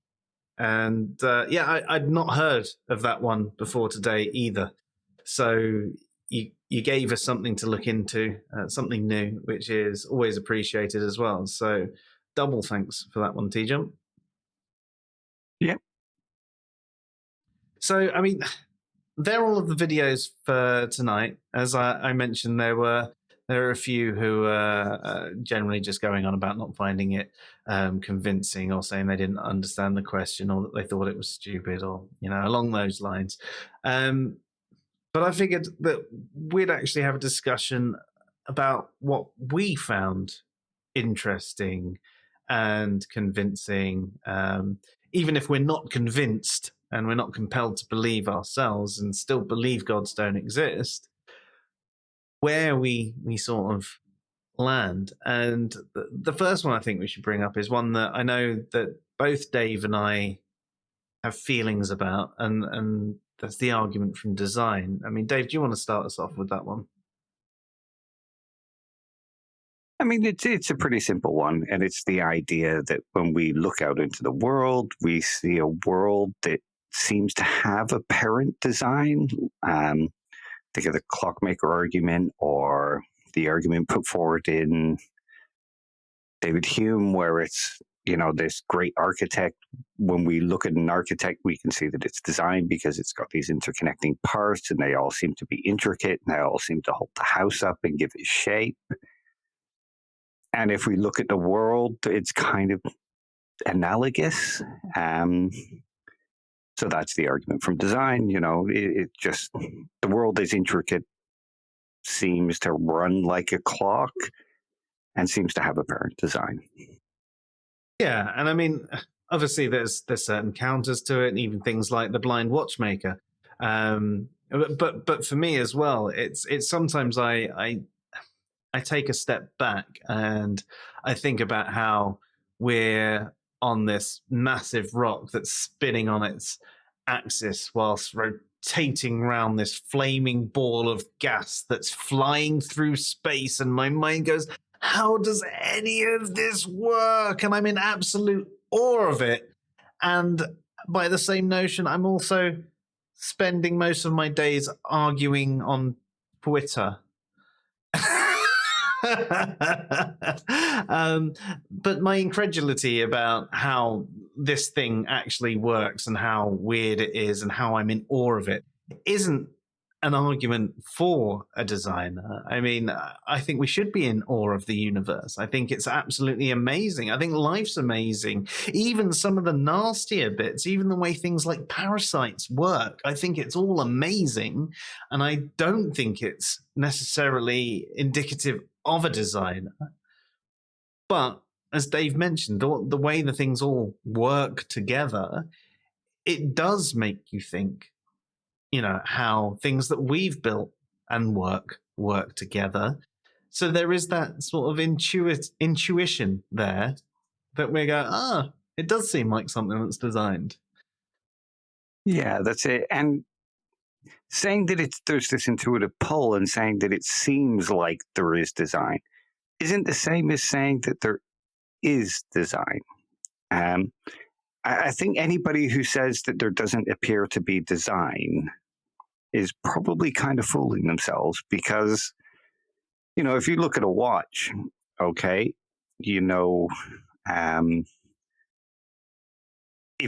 And I'd not heard of that one before today either. So you gave us something to look into, something new, which is always appreciated as well. So double thanks for that one, TJump. Yep. So, I mean, they're all of the videos for tonight. As I mentioned, there are a few who are generally just going on about not finding it convincing, or saying they didn't understand the question, or that they thought it was stupid, or along those lines. But I figured that we'd actually have a discussion about what we found interesting and convincing, even if we're not convinced and we're not compelled to believe ourselves and still believe gods don't exist, where we sort of land. And the first one I think we should bring up is one that I know that both Dave and I have feelings about, and that's the argument from design. I mean, Dave, do you want to start us off with that one? I mean, it's a pretty simple one, and it's the idea that when we look out into the world, we see a world that seems to have a parent design. Think of the clockmaker argument, or the argument put forward in David Hume, where it's, this great architect. When we look at an architect, we can see that it's designed because it's got these interconnecting parts, and they all seem to be intricate, and they all seem to hold the house up and give it shape. And if we look at the world, it's kind of analogous. So that's the argument from design. It just, the world is intricate, seems to run like a clock, and seems to have a parent design. Yeah, and I mean, obviously there's certain counters to it, and even things like the blind watchmaker. But for me as well, it's sometimes I take a step back and I think about how we're on this massive rock that's spinning on its axis whilst rotating around this flaming ball of gas that's flying through space, and my mind goes, how does any of this work? And I'm in absolute awe of it. And by the same notion, I'm also spending most of my days arguing on Twitter. But my incredulity about how this thing actually works and how weird it is and how I'm in awe of it isn't an argument for a designer. I mean, I think we should be in awe of the universe. I think it's absolutely amazing. I think life's amazing. Even some of the nastier bits, even the way things like parasites work, I think it's all amazing. And I don't think it's necessarily indicative of a designer. But as Dave mentioned, the way the things all work together, it does make you think, how things that we've built and work together. So there is that sort of intuition there that we go, it does seem like something that's designed. Yeah, that's it. And saying that there's this intuitive pull and saying that it seems like there is design isn't the same as saying that there is design. I think anybody who says that there doesn't appear to be design is probably kind of fooling themselves, because, if you look at a watch, okay, if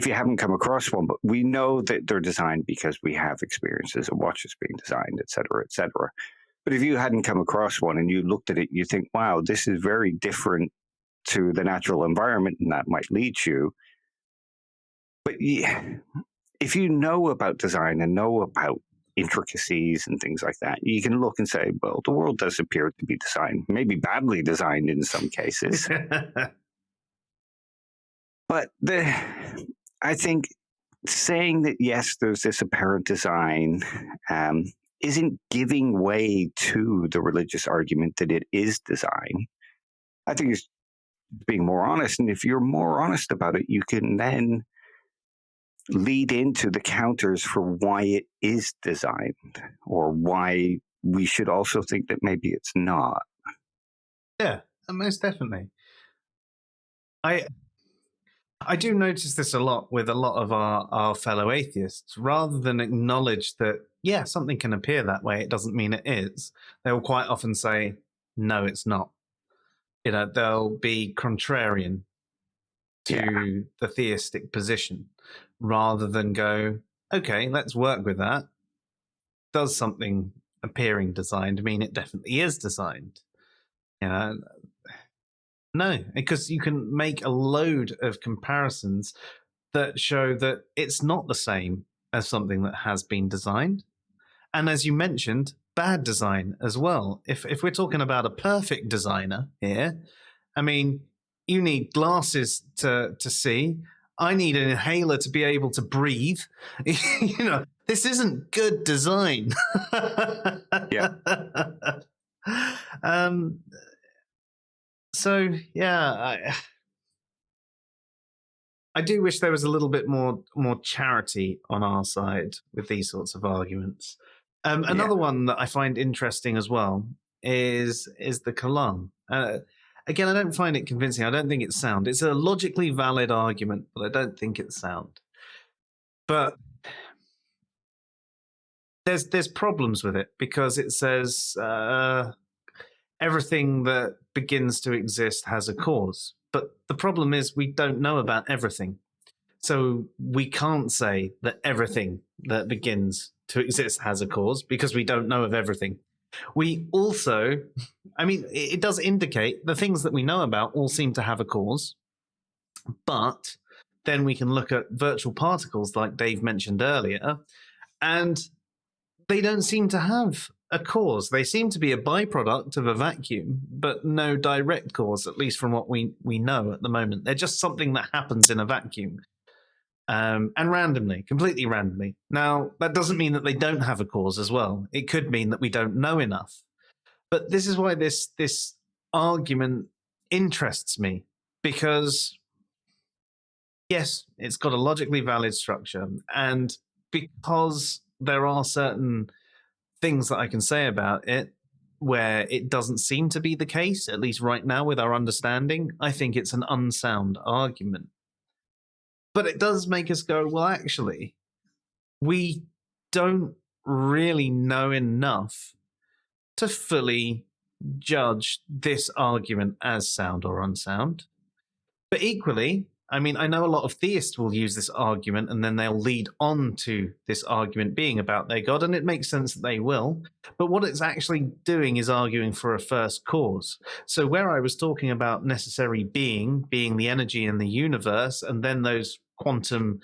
you haven't come across one, but we know that they're designed because we have experiences of watches being designed, et cetera, et cetera. But if you hadn't come across one and you looked at it, you think, wow, this is very different to the natural environment, and that might lead you. But if you know about design and know about intricacies and things like that, you can look and say, well, the world does appear to be designed, maybe badly designed in some cases. But I think saying that, yes, there's this apparent design isn't giving way to the religious argument that it is design. I think it's being more honest. And if you're more honest about it, you can then lead into the counters for why it is designed, or why we should also think that maybe it's not. Yeah, most definitely. I do notice this a lot with a lot of our fellow atheists. Rather than acknowledge that, yeah, something can appear that way, it doesn't mean it is, they will quite often say, no, it's not. You know, they'll be contrarian to the theistic position rather than go, okay, let's work with that. Does something appearing designed mean it definitely is designed? You know, no, because you can make a load of comparisons that show that it's not the same as something that has been designed. And as you mentioned, bad design as well. If we're talking about a perfect designer here, I mean, you need glasses to see. I need an inhaler to be able to breathe. You know, this isn't good design. Yeah. So yeah, I do wish there was a little bit more charity on our side with these sorts of arguments. Another one that I find interesting as well is the Kalam. Again, I don't find it convincing. I don't think it's sound. It's a logically valid argument, but I don't think it's sound. But there's problems with it because it says everything that begins to exist has a cause. But the problem is we don't know about everything. So we can't say that everything that begins to exist has a cause because we don't know of everything. We also, I mean, it does indicate the things that we know about all seem to have a cause. But then we can look at virtual particles like Dave mentioned earlier, and they don't seem to have a cause. They seem to be a byproduct of a vacuum, but no direct cause, at least from what we know at the moment. They're just something that happens in a vacuum. And randomly, completely randomly. Now, that doesn't mean that they don't have a cause as well. It could mean that we don't know enough. But this is why this argument interests me, because yes, it's got a logically valid structure, and because there are certain things that I can say about it where it doesn't seem to be the case, at least right now with our understanding, I think it's an unsound argument. But it does make us go, well, actually, we don't really know enough to fully judge this argument as sound or unsound. But equally, I mean, I know a lot of theists will use this argument and then they'll lead on to this argument being about their God, and it makes sense that they will. But what it's actually doing is arguing for a first cause. So where I was talking about necessary being the energy in the universe, and then those quantum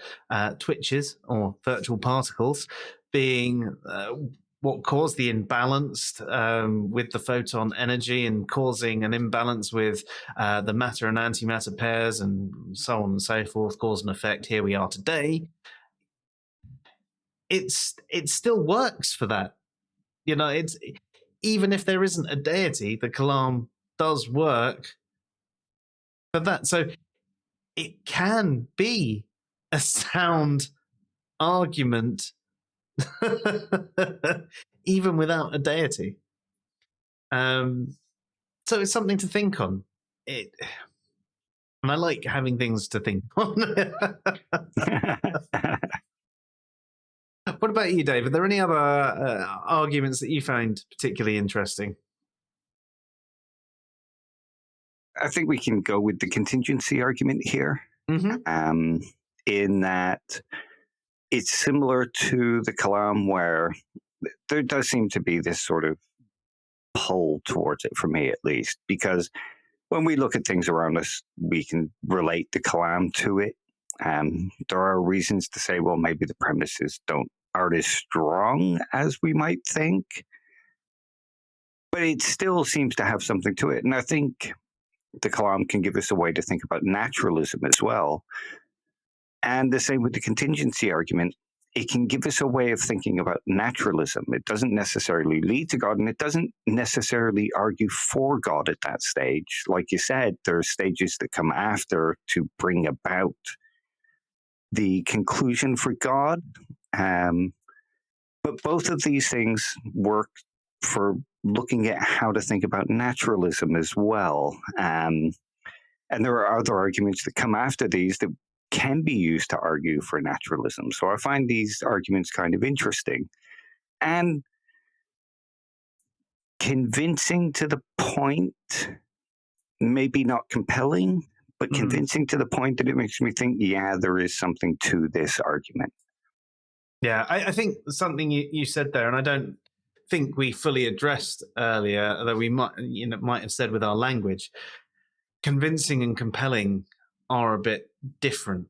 twitches or virtual particles being what caused the imbalance with the photon energy and causing an imbalance with the matter and antimatter pairs and so on and so forth, cause and effect. Here we are today. It still works for that. You know, it's even if there isn't a deity, the Kalam does work for that. So it can be a sound argument even without a deity. So it's something to think on. And I like having things to think on. What about you, Dave? Are there any other arguments that you find particularly interesting? I think we can go with the contingency argument here, in that it's similar to the Kalam, where there does seem to be this sort of pull towards it, for me at least, because when we look at things around us, we can relate the Kalam to it. There are reasons to say, well, maybe the premises aren't as strong as we might think, but it still seems to have something to it. And I think the Kalam can give us a way to think about naturalism as well. And the same with the contingency argument. It can give us a way of thinking about naturalism. It doesn't necessarily lead to God, and it doesn't necessarily argue for God at that stage. Like you said, there are stages that come after to bring about the conclusion for God. But both of these things work for looking at how to think about naturalism as well. And there are other arguments that come after these that can be used to argue for naturalism. So I find these arguments kind of interesting and convincing to the point, maybe not compelling, but convincing to the point that it makes me think, yeah, there is something to this argument. Yeah, I think something you said there, and I don't think we fully addressed earlier, although we might have said with our language, convincing and compelling are a bit different.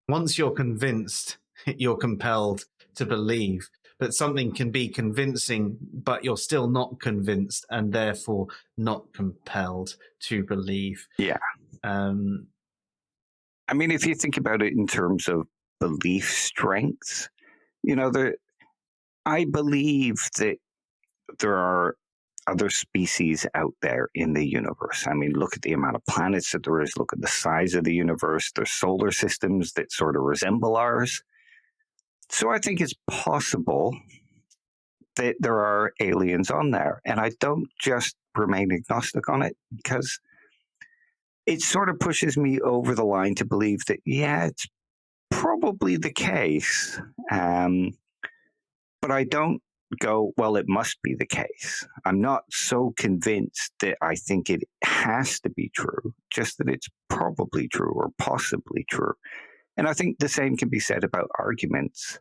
Once you're convinced, you're compelled to believe. But something can be convincing, but you're still not convinced and therefore not compelled to believe. Yeah. I mean, if you think about it in terms of belief strengths, I believe that there are other species out there in the universe. I mean, look at the amount of planets that there is, look at the size of the universe. There's solar systems that sort of resemble ours. So I think it's possible that there are aliens on there. And I don't just remain agnostic on it because it sort of pushes me over the line to believe that, yeah, it's probably the case. But I don't go, well, it must be the case. I'm not so convinced that I think it has to be true, just that it's probably true or possibly true. And I think the same can be said about arguments,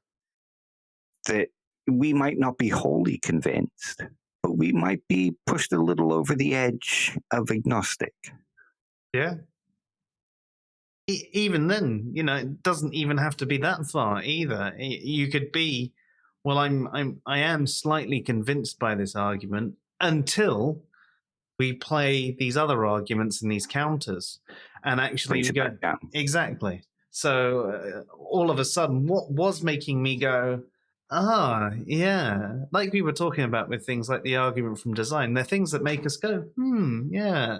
that we might not be wholly convinced, but we might be pushed a little over the edge of agnostic. Yeah. Even then, it doesn't even have to be that far either. You could be, well, I am slightly convinced by this argument until we play these other arguments and these counters, and actually we go exactly. So all of a sudden, what was making me go, yeah, like we were talking about with things like the argument from design, they're things that make us go, yeah.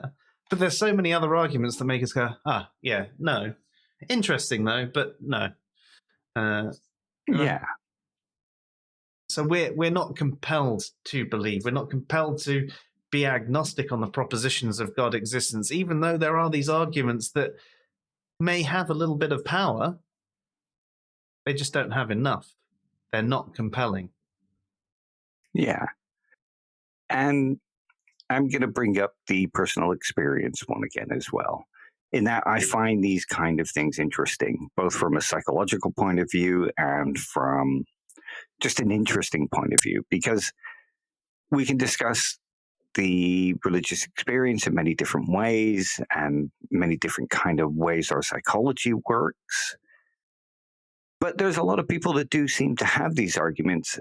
But there's so many other arguments that make us go, yeah, no. Interesting though, but no. Yeah. So we're not compelled to believe. We're not compelled to be agnostic on the propositions of God existence, even though there are these arguments that may have a little bit of power. They just don't have enough. They're not compelling. Yeah. And I'm going to bring up the personal experience one again as well, in that I find these kind of things interesting, both from a psychological point of view and from just an interesting point of view, because we can discuss the religious experience in many different ways and many different kind of ways our psychology works. But there's a lot of people that do seem to have these arguments,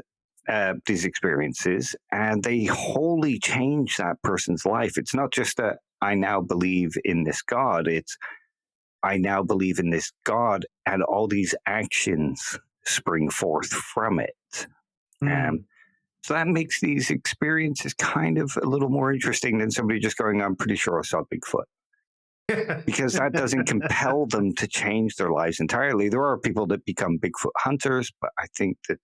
these experiences, and they wholly change that person's life. It's not just that I now believe in this God, it's I now believe in this God, and all these actions spring forth from it. So that makes these experiences kind of a little more interesting than somebody just going, I'm pretty sure I saw Bigfoot. Because that doesn't compel them to change their lives entirely. There are people that become Bigfoot hunters, but I think that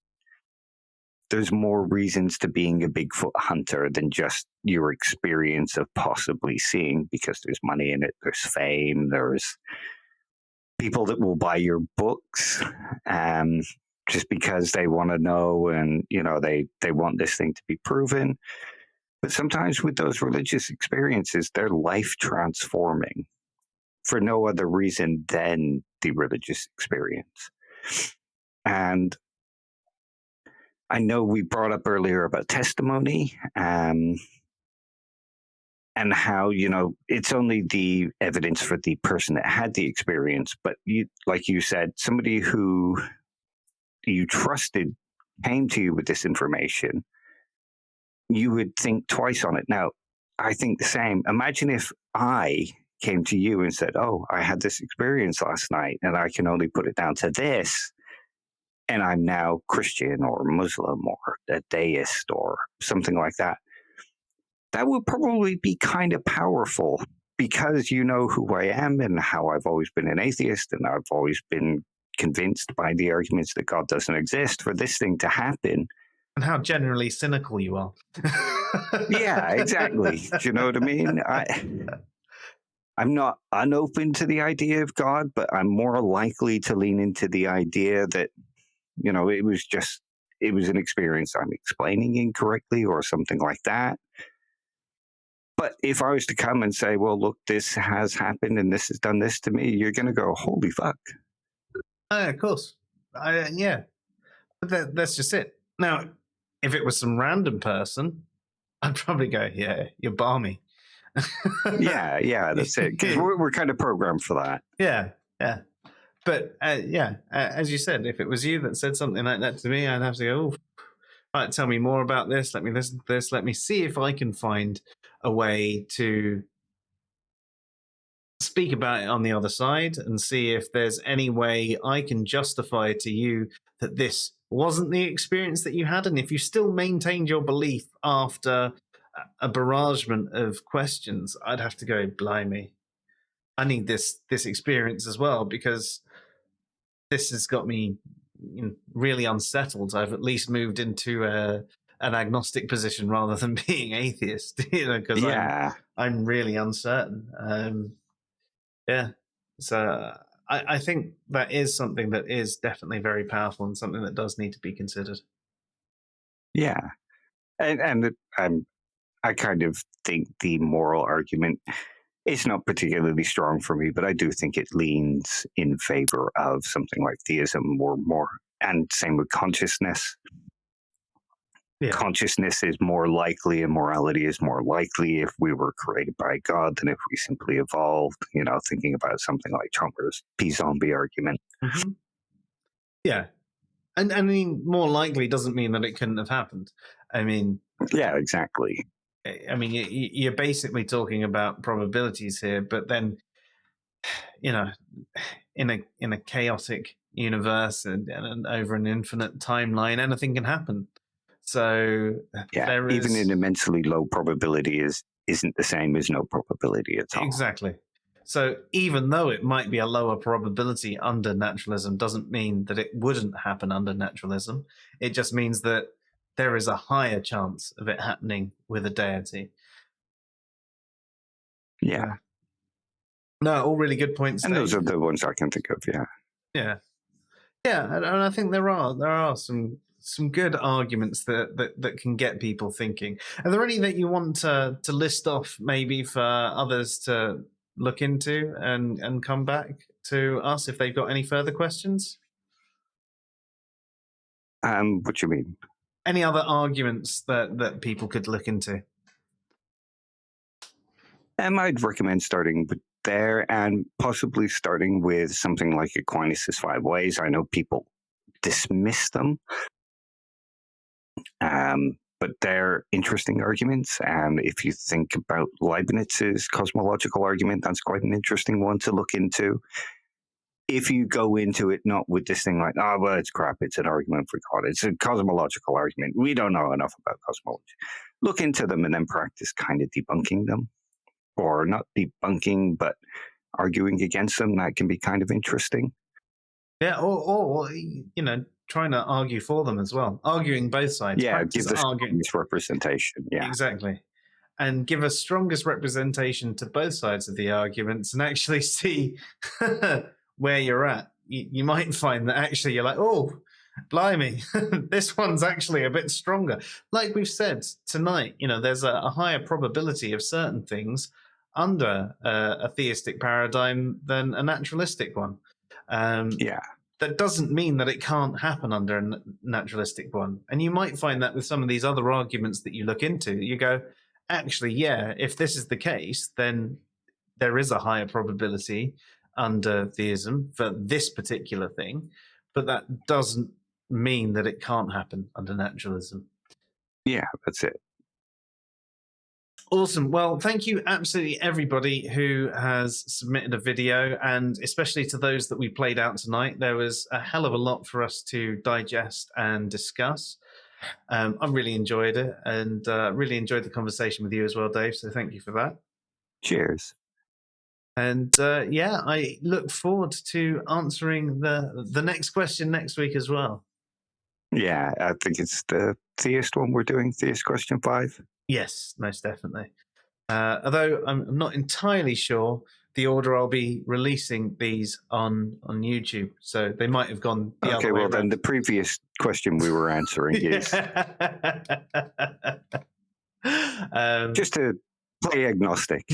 there's more reasons to being a Bigfoot hunter than just your experience of possibly seeing, because there's money in it, there's fame, there's people that will buy your books just because they want to know, and they want this thing to be proven. But sometimes with those religious experiences, they're life transforming for no other reason than the religious experience. And I know we brought up earlier about testimony and how, it's only the evidence for the person that had the experience. But like you said, somebody who you trusted came to you with this information, you would think twice on it. Now, I think the same. Imagine if I came to you and said, oh, I had this experience last night and I can only put it down to this, and I'm now Christian or Muslim or a Deist or something like that. That would probably be kind of powerful, because you know who I am and how I've always been an atheist, and I've always been convinced by the arguments that God doesn't exist, for this thing to happen. And how generally cynical you are. Yeah, exactly. Do you know what I mean? I'm not unopen to the idea of God, but I'm more likely to lean into the idea that, it was an experience I'm explaining incorrectly or something like that. But if I was to come and say, well, look, this has happened and this has done this to me, you're going to go, holy fuck. Of course. Yeah. But that's just it. Now, if it was some random person, I'd probably go, yeah, you're balmy. yeah, that's it. Because we're kind of programmed for that. Yeah. But as you said, if it was you that said something like that to me, I'd have to go, oh, right, tell me more about this. Let me listen to this. Let me see if I can find a way to speak about it on the other side and see if there's any way I can justify to you that this wasn't the experience that you had. And if you still maintained your belief after a barragement of questions, I'd have to go, blimey, I need this experience as well, because this has got me really unsettled. I've at least moved into an agnostic position rather than being atheist, because I'm really uncertain. So I think that is something that is definitely very powerful and something that does need to be considered. Yeah. And I kind of think the moral argument is not particularly strong for me, but I do think it leans in favor of something like theism or more, and same with consciousness. Yeah. Consciousness is more likely and morality is more likely if we were created by God than if we simply evolved, thinking about something like Chalmers' P-zombie argument. Mm-hmm. Yeah. And I mean, more likely doesn't mean that it couldn't have happened. I mean... Yeah, exactly. I mean, you're basically talking about probabilities here, but then, in a chaotic universe and over an infinite timeline, anything can happen. So even an immensely low probability isn't the same as no probability at all. Exactly. So even though it might be a lower probability under naturalism, doesn't mean that it wouldn't happen under naturalism. It just means that there is a higher chance of it happening with a deity. Yeah. No, all really good points. And those are the ones I can think of, Yeah, and I think there are some good arguments that can get people thinking. Are there any that you want to list off maybe for others to look into and come back to us if they've got any further questions? What do you mean? Any other arguments that people could look into? I'd recommend starting with there and possibly starting with something like Aquinas' 5 Ways. I know people dismiss them, but they're interesting arguments. And if you think about Leibniz's cosmological argument, that's quite an interesting one to look into. If you go into it not with this thing like, oh, well, it's crap, it's an argument for God, it's a cosmological argument, we don't know enough about cosmology. Look into them and then practice kind of debunking them. Or not debunking, but arguing against them. That can be kind of interesting. Yeah, or trying to argue for them as well. Arguing both sides. Yeah, give the strongest representation. Yeah, exactly. And give a strongest representation to both sides of the arguments and actually see where you're at. You might find that actually you're like, oh, blimey, this one's actually a bit stronger. Like we've said tonight, there's a higher probability of certain things under a theistic paradigm than a naturalistic one. That doesn't mean that it can't happen under a naturalistic one. And you might find that with some of these other arguments that you look into, you go, actually, yeah, if this is the case, then there is a higher probability under theism for this particular thing, but that doesn't mean that it can't happen under naturalism. Yeah, that's it. Awesome. Well, thank you absolutely everybody who has submitted a video, and especially to those that we played out tonight. There was a hell of a lot for us to digest and discuss. I really enjoyed it, and really enjoyed the conversation with you as well, Dave, so thank you for that. Cheers. And I look forward to answering the next question next week as well. Yeah, I think it's the theist one we're doing, theist question 5. Yes, most definitely. Although I'm not entirely sure the order I'll be releasing these on YouTube. So they might have gone the other way well, then around. the previous question we were answering is just to play agnostic.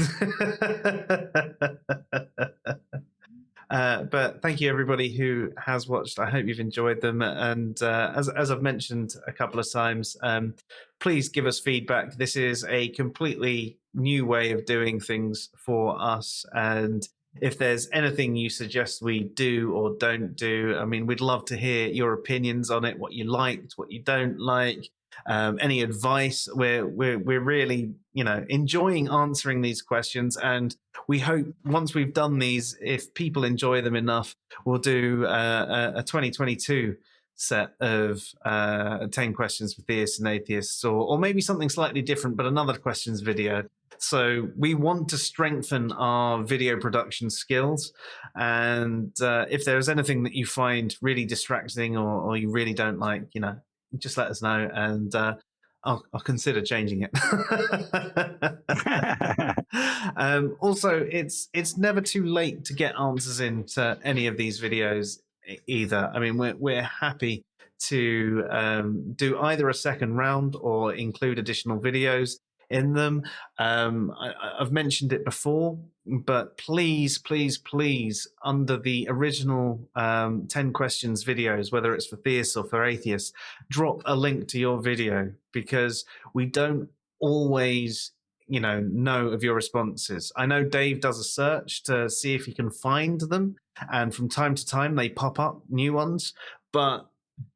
But thank you everybody who has watched. I hope you've enjoyed them, and as I've mentioned a couple of times, please give us feedback. This is a completely new way of doing things for us, and if there's anything you suggest we do or don't do, I mean, we'd love to hear your opinions on it, what you liked, what you don't like, any advice. We're really, enjoying answering these questions, and we hope once we've done these, if people enjoy them enough, we'll do a 2022 set of 10 questions for theists and atheists, or maybe something slightly different, but another questions video. So we want to strengthen our video production skills, and if there's anything that you find really distracting or you really don't like, just let us know, and I'll consider changing it. Also, it's never too late to get answers into any of these videos either. I mean, we're happy to do either a second round or include additional videos in them. I've mentioned it before, but please, under the original 10 questions videos, whether it's for theists or for atheists, drop a link to your video, because we don't always know of your responses. I know Dave does a search to see if he can find them, and from time to time they pop up new ones, but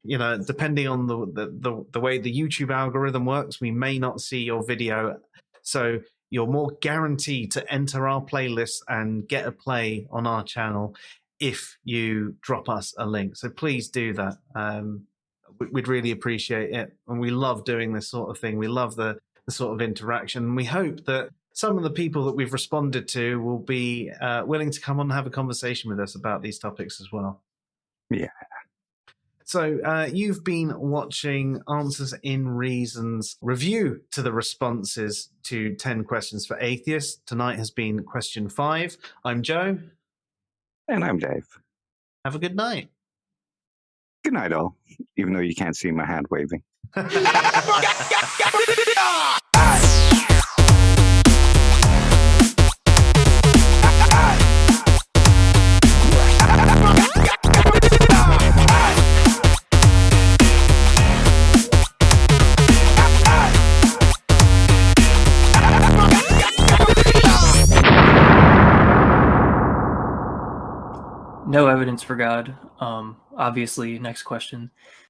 depending on the way the YouTube algorithm works, we may not see your video. So you're more guaranteed to enter our playlist and get a play on our channel if you drop us a link. So please do that. We'd really appreciate it. And we love doing this sort of thing. We love the sort of interaction. We hope that some of the people that we've responded to will be willing to come on and have a conversation with us about these topics as well. Yeah. So you've been watching Answers in Reason's review to the responses to 10 questions for atheists. Tonight has been question 5. I'm Joe. And I'm Dave. Have a good night. Good night, all, even though you can't see my hand waving. No evidence for God. Obviously, next question.